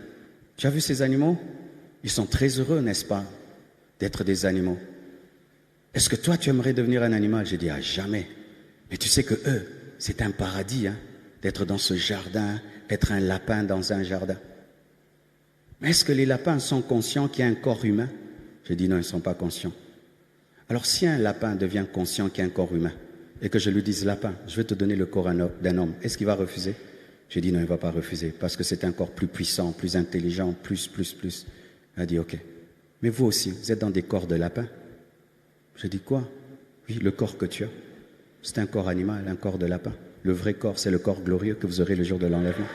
tu as vu ces animaux? Ils sont très heureux, n'est-ce pas, d'être des animaux. Est-ce que toi, tu aimerais devenir un animal? J'ai dit, ah, jamais. Mais tu sais que eux, c'est un paradis, hein, d'être dans ce jardin, être un lapin dans un jardin. Mais est-ce que les lapins sont conscients qu'il y a un corps humain? J'ai dit, non, ils ne sont pas conscients. Alors si un lapin devient conscient qu'il y a un corps humain, et que je lui dise, lapin, je vais te donner le corps d'un homme, est-ce qu'il va refuser? J'ai dit, non, il ne va pas refuser, parce que c'est un corps plus puissant, plus intelligent, plus. Il a dit, ok. Mais vous aussi, vous êtes dans des corps de lapin. J'ai dit, quoi? Oui, le corps que tu as, c'est un corps animal, un corps de lapin. Le vrai corps, c'est le corps glorieux que vous aurez le jour de l'enlèvement.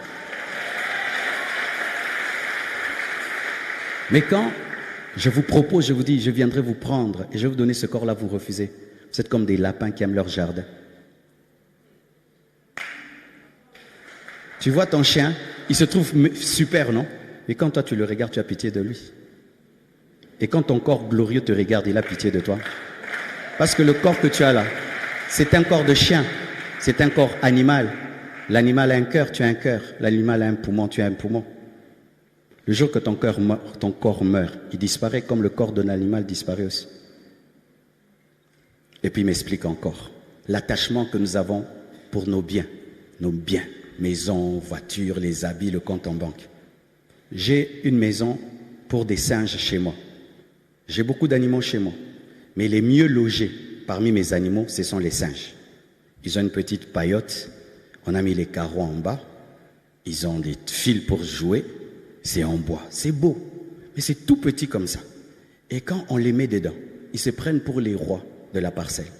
Mais quand je vous propose, je vous dis, je viendrai vous prendre et je vais vous donner ce corps-là, vous refusez. Vous êtes comme des lapins qui aiment leur jardin. Tu vois ton chien, il se trouve super, non? Mais quand toi tu le regardes, tu as pitié de lui. Et quand ton corps glorieux te regarde, il a pitié de toi. Parce que le corps que tu as là, c'est un corps de chien, c'est un corps animal. L'animal a un cœur, tu as un cœur. L'animal a un poumon, tu as un poumon. Le jour que ton corps meurt, il disparaît comme le corps d'un animal disparaît aussi. Et puis il m'explique encore l'attachement que nous avons pour nos biens, maisons, voitures, les habits, le compte en banque. J'ai une maison pour des singes chez moi. J'ai beaucoup d'animaux chez moi. Mais les mieux logés parmi mes animaux, ce sont les singes. Ils ont une petite paillote. On a mis les carreaux en bas. Ils ont des fils pour jouer. C'est en bois. C'est beau. Mais c'est tout petit comme ça. Et quand on les met dedans, ils se prennent pour les rois de la parcelle.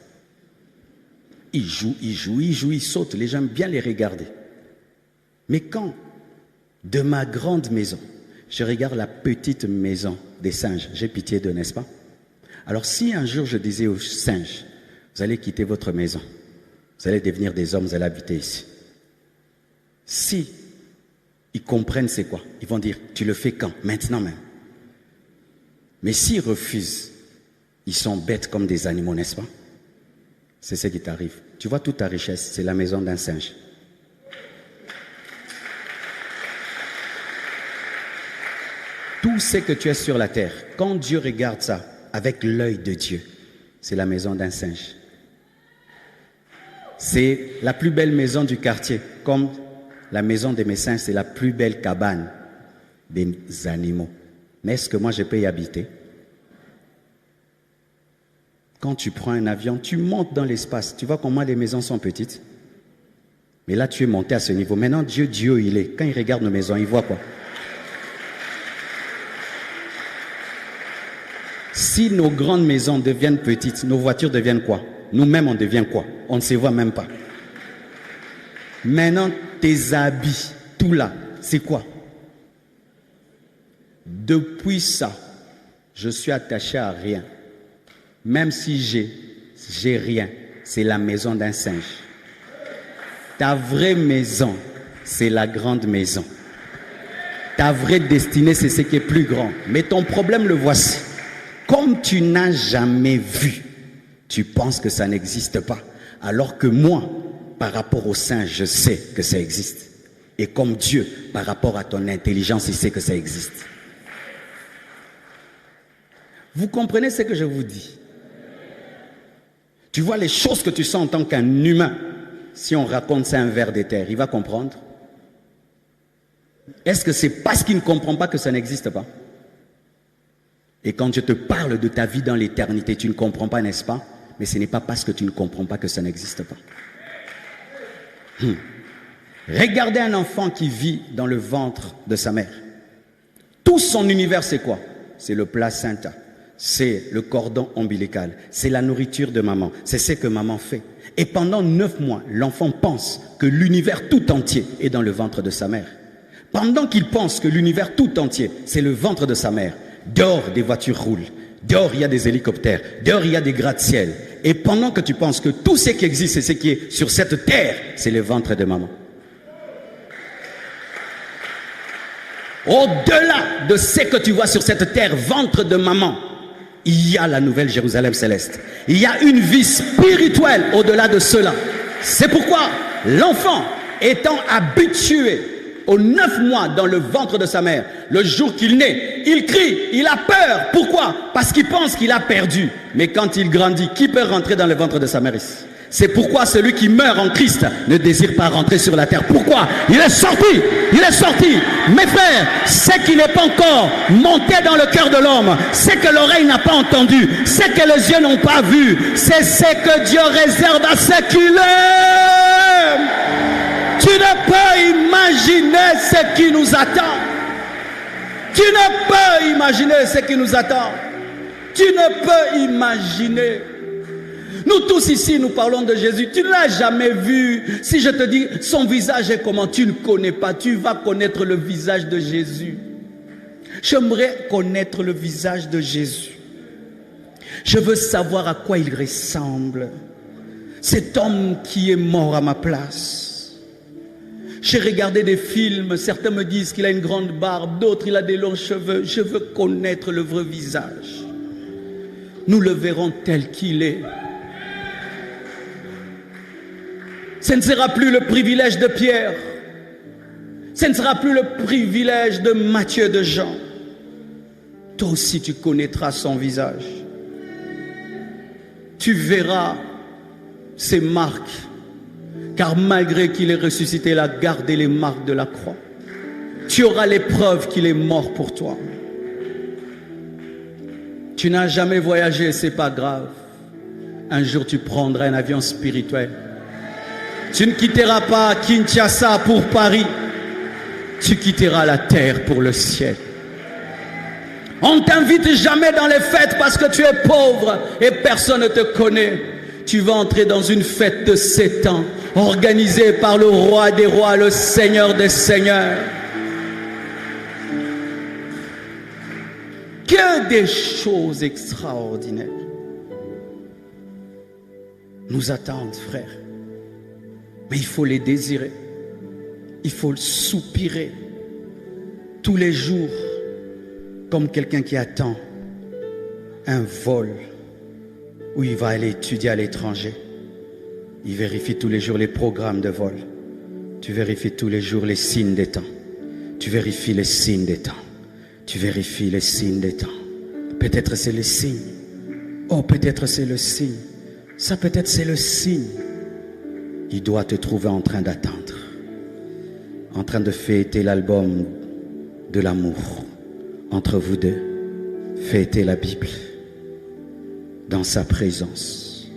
Ils jouent, ils sautent. Les gens aiment bien les regarder. Mais quand, de ma grande maison, je regarde la petite maison des singes, j'ai pitié d'eux, n'est-ce pas? Alors si un jour je disais aux singes, vous allez quitter votre maison, vous allez devenir des hommes, vous allez habiter ici. Si ils comprennent c'est quoi, ils vont dire, tu le fais quand? Maintenant même. Mais s'ils refusent, ils sont bêtes comme des animaux, n'est-ce pas? C'est ce qui t'arrive. Tu vois, toute ta richesse, c'est la maison d'un singe. Tout ce que tu as sur la terre, quand Dieu regarde ça avec l'œil de Dieu, c'est la maison d'un singe. C'est la plus belle maison du quartier, comme la maison de mes singes, c'est la plus belle cabane des animaux. Mais est-ce que moi je peux y habiter? Quand tu prends un avion, tu montes dans l'espace. Tu vois comment les maisons sont petites? Mais là, tu es monté à ce niveau. Maintenant, Dieu, il est. Quand il regarde nos maisons, il voit quoi? Si nos grandes maisons deviennent petites, nos voitures deviennent quoi? Nous-mêmes, on devient quoi? On ne se voit même pas. Maintenant, tes habits, tout là, c'est quoi? Depuis ça, je suis attaché à rien. Même si j'ai rien, c'est la maison d'un singe. Ta vraie maison, c'est la grande maison. Ta vraie destinée, c'est ce qui est plus grand. Mais ton problème, le voici. Comme tu n'as jamais vu, tu penses que ça n'existe pas. Alors que moi, par rapport au singe, je sais que ça existe. Et comme Dieu, par rapport à ton intelligence, il sait que ça existe. Vous comprenez ce que je vous dis? Tu vois les choses que tu sens en tant qu'un humain. Si on raconte ça à un ver de terre, il va comprendre. Est-ce que c'est parce qu'il ne comprend pas que ça n'existe pas? Et quand je te parle de ta vie dans l'éternité, tu ne comprends pas, n'est-ce pas? Mais ce n'est pas parce que tu ne comprends pas que ça n'existe pas. Regardez un enfant qui vit dans le ventre de sa mère. Tout son univers, c'est quoi? C'est le placenta, c'est le cordon ombilical, c'est la nourriture de maman, c'est ce que maman fait. Et pendant 9 mois, l'enfant pense que l'univers tout entier est dans le ventre de sa mère. Pendant qu'il pense que l'univers tout entier, c'est le ventre de sa mère, dehors des voitures roulent, dehors il y a des hélicoptères, dehors il y a des gratte-ciel. Et pendant que tu penses que tout ce qui existe et ce qui est sur cette terre, c'est le ventre de maman. Au-delà de ce que tu vois sur cette terre, ventre de maman, il y a la nouvelle Jérusalem céleste. Il y a une vie spirituelle au-delà de cela. C'est pourquoi l'enfant étant habitué aux 9 mois dans le ventre de sa mère, le jour qu'il naît, il crie, il a peur. Pourquoi? Parce qu'il pense qu'il a perdu. Mais quand il grandit, qui peut rentrer dans le ventre de sa mère ici? C'est pourquoi celui qui meurt en Christ ne désire pas rentrer sur la terre. Pourquoi? Il est sorti. Il est sorti. Mes frères, ce qui n'est pas encore monté dans le cœur de l'homme, ce que l'oreille n'a pas entendu, ce que les yeux n'ont pas vu, c'est ce que Dieu réserve à ceux qui l'aiment. Tu ne peux imaginer ce qui nous attend. Tu ne peux imaginer ce qui nous attend. Tu ne peux imaginer. Nous tous ici, nous parlons de Jésus. Tu ne l'as jamais vu. Si je te dis son visage est comment, tu ne connais pas. Tu vas connaître le visage de Jésus. J'aimerais connaître le visage de Jésus. Je veux savoir à quoi il ressemble. Cet homme qui est mort à ma place. J'ai regardé des films. Certains me disent qu'il a une grande barbe. D'autres, il a des longs cheveux. Je veux connaître le vrai visage. Nous le verrons tel qu'il est. Ce ne sera plus le privilège de Pierre. Ce ne sera plus le privilège de Matthieu, de Jean. Toi aussi, tu connaîtras son visage. Tu verras ses marques. Car malgré qu'il ait ressuscité, il a gardé les marques de la croix. Tu auras les preuves qu'il est mort pour toi. Tu n'as jamais voyagé, c'est pas grave. Un jour, tu prendras un avion spirituel. Tu ne quitteras pas Kinshasa pour Paris. Tu quitteras la terre pour le ciel. On ne t'invite jamais dans les fêtes parce que tu es pauvre et personne ne te connaît. Tu vas entrer dans une fête de 7 ans, organisée par le roi des rois, le Seigneur des seigneurs. Que des choses extraordinaires nous attendent, frères. Mais il faut les désirer. Il faut le soupirer tous les jours comme quelqu'un qui attend un vol où il va aller étudier à l'étranger. Il vérifie tous les jours les programmes de vol. Tu vérifies tous les jours les signes des temps. Tu vérifies les signes des temps. Tu vérifies les signes des temps. Peut-être c'est le signe. Oh, peut-être c'est le signe. Ça peut-être c'est le signe. Il doit te trouver en train d'attendre. En train de fêter l'album de l'amour. Entre vous deux. Fêter la Bible. Dans sa présence.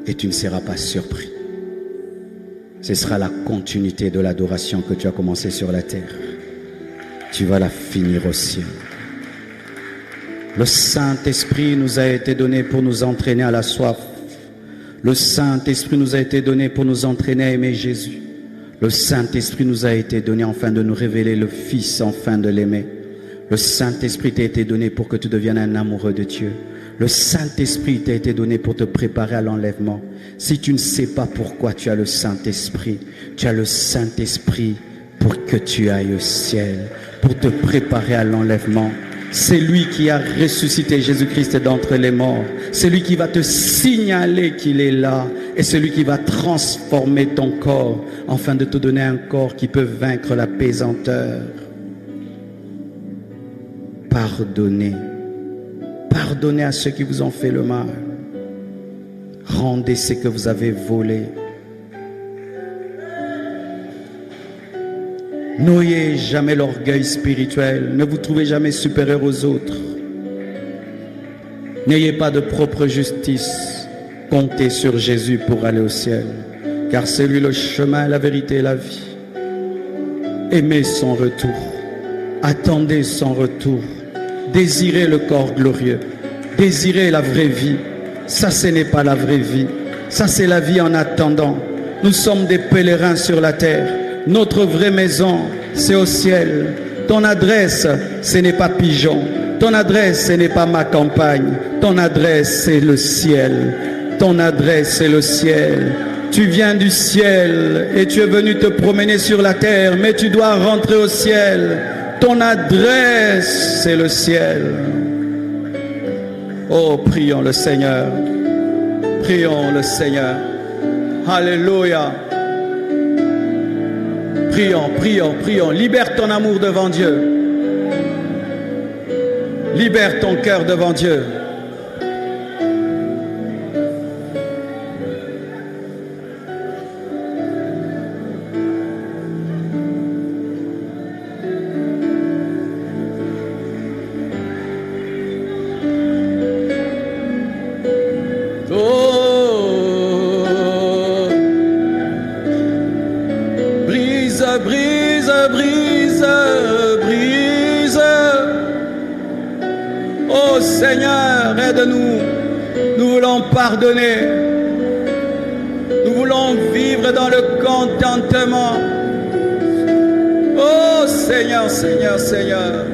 Et tu ne seras pas surpris. Ce sera la continuité de l'adoration que tu as commencé sur la terre. Tu vas la finir au ciel. Le Saint-Esprit nous a été donné pour nous entraîner à la soif. Le Saint-Esprit nous a été donné pour nous entraîner à aimer Jésus. Le Saint-Esprit nous a été donné afin de nous révéler le Fils, afin de l'aimer. Le Saint-Esprit t'a été donné pour que tu deviennes un amoureux de Dieu. Le Saint-Esprit t'a été donné pour te préparer à l'enlèvement. Si tu ne sais pas pourquoi tu as le Saint-Esprit, tu as le Saint-Esprit pour que tu ailles au ciel, pour te préparer à l'enlèvement. C'est lui qui a ressuscité Jésus-Christ d'entre les morts. C'est lui qui va te signaler qu'il est là. Et c'est lui qui va transformer ton corps afin de te donner un corps qui peut vaincre la pesanteur. Pardonnez. Pardonnez à ceux qui vous ont fait le mal. Rendez ce que vous avez volé. N'ayez jamais l'orgueil spirituel. Ne vous trouvez jamais supérieur aux autres. N'ayez pas de propre justice. Comptez sur Jésus pour aller au ciel. Car c'est lui le chemin, la vérité et la vie. Aimez son retour. Attendez son retour. Désirez le corps glorieux. Désirez la vraie vie. Ça, ce n'est pas la vraie vie. Ça, c'est la vie en attendant. Nous sommes des pèlerins sur la terre. Notre vraie maison, c'est au ciel. Ton adresse, ce n'est pas Pigeon. Ton adresse, ce n'est pas ma campagne. Ton adresse, c'est le ciel. Ton adresse, c'est le ciel. Tu viens du ciel et tu es venu te promener sur la terre, mais tu dois rentrer au ciel. Ton adresse, c'est le ciel. Oh, prions le Seigneur. Prions le Seigneur. Alléluia. Prions, prions, prions. Libère ton amour devant Dieu. Libère ton cœur devant Dieu. Seigneur, aide-nous. Nous voulons pardonner. Nous voulons vivre dans le contentement. Oh Seigneur, Seigneur, Seigneur.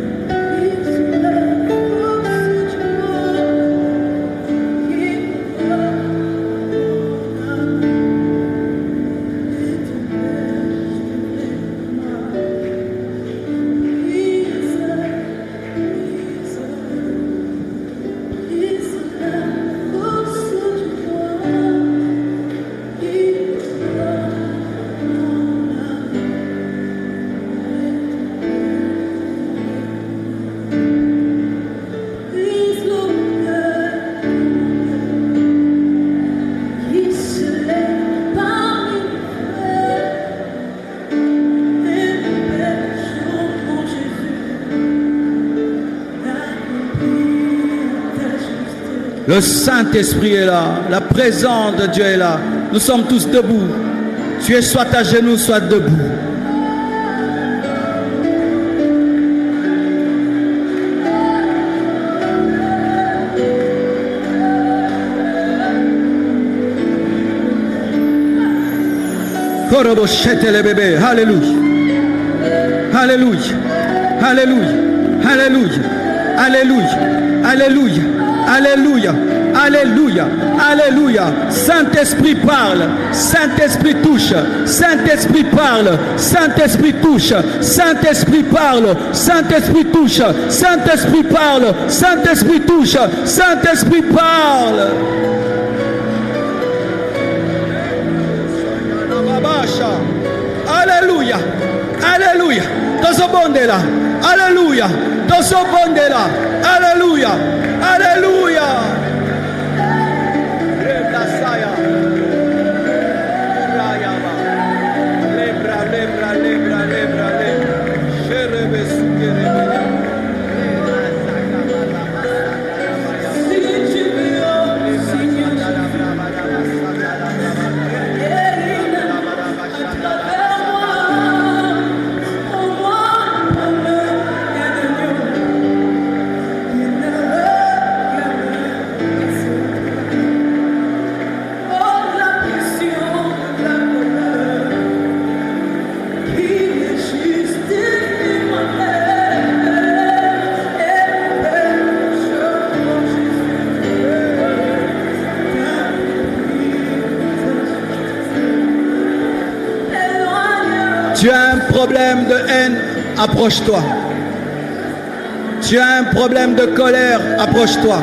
Le Saint-Esprit est là, la présence de Dieu est là. Nous sommes tous debout. Tu es soit à genoux, soit debout. Les bébés, alléluia, alléluia, alléluia, alléluia, alléluia, alléluia, alléluia, alléluia, alléluia. Saint-Esprit parle, Saint-Esprit touche, Saint-Esprit parle, Saint-Esprit touche, Saint-Esprit parle, Saint-Esprit touche, Saint-Esprit parle, Saint-Esprit touche, Saint-Esprit parle. Alléluia, alléluia, Tozobondela, alléluia, Tozobondela, alléluia, alléluia. Tu as un problème de haine, approche-toi. Tu as un problème de colère, approche-toi.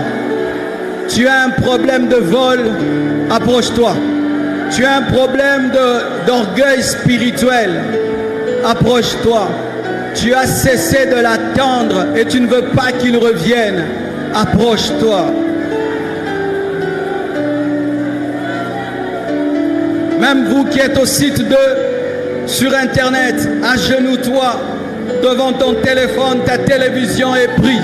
Tu as un problème de vol, approche-toi. Tu as un problème d'orgueil spirituel, approche-toi. Tu as cessé de l'attendre et tu ne veux pas qu'il revienne, approche-toi. Même vous qui êtes au site sur Internet, agenouille-toi devant ton téléphone, ta télévision et prie.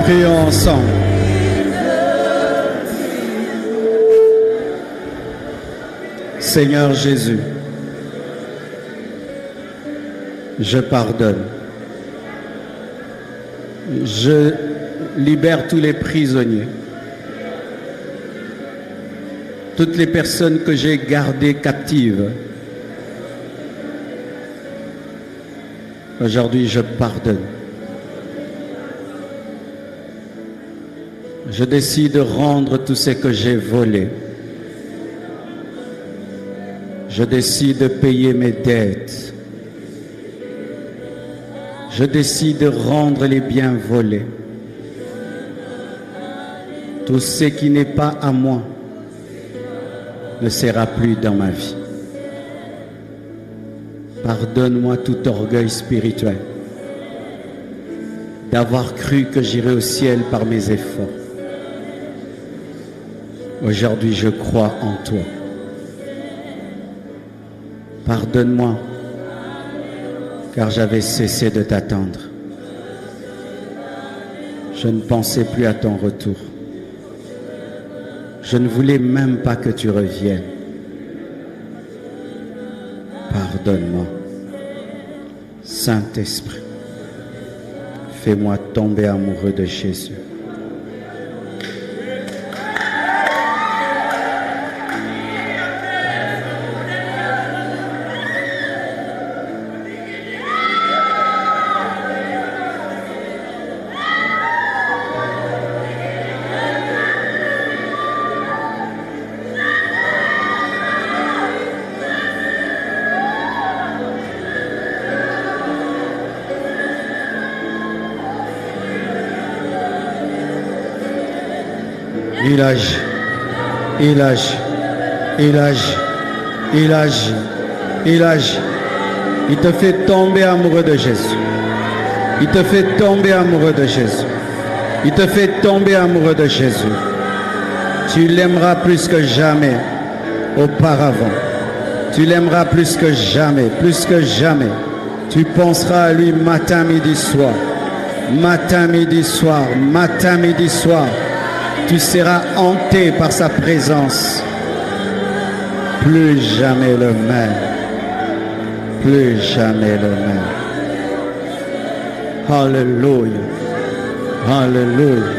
Prions ensemble. Seigneur Jésus, je pardonne. Je libère tous les prisonniers, toutes les personnes que j'ai gardées captives. Aujourd'hui, je pardonne. Je décide de rendre tout ce que j'ai volé. Je décide de payer mes dettes. Je décide de rendre les biens volés. Tout ce qui n'est pas à moi ne sera plus dans ma vie. Pardonne-moi tout orgueil spirituel d'avoir cru que j'irais au ciel par mes efforts. Aujourd'hui, je crois en toi. Pardonne-moi, car j'avais cessé de t'attendre. Je ne pensais plus à ton retour. Je ne voulais même pas que tu reviennes. Pardonne-moi. Saint-Esprit, fais-moi tomber amoureux de Jésus. Il agit, il agit, il agit, il agit, il agit. Il te fait tomber amoureux de Jésus. Il te fait tomber amoureux de Jésus. Il te fait tomber amoureux de Jésus. Tu l'aimeras plus que jamais auparavant. Tu l'aimeras plus que jamais, plus que jamais. Tu penseras à lui matin, midi, soir. Matin, midi, soir, matin, midi, soir. Tu seras hanté par sa présence. Plus jamais le même. Plus jamais le même. Alléluia. Alléluia.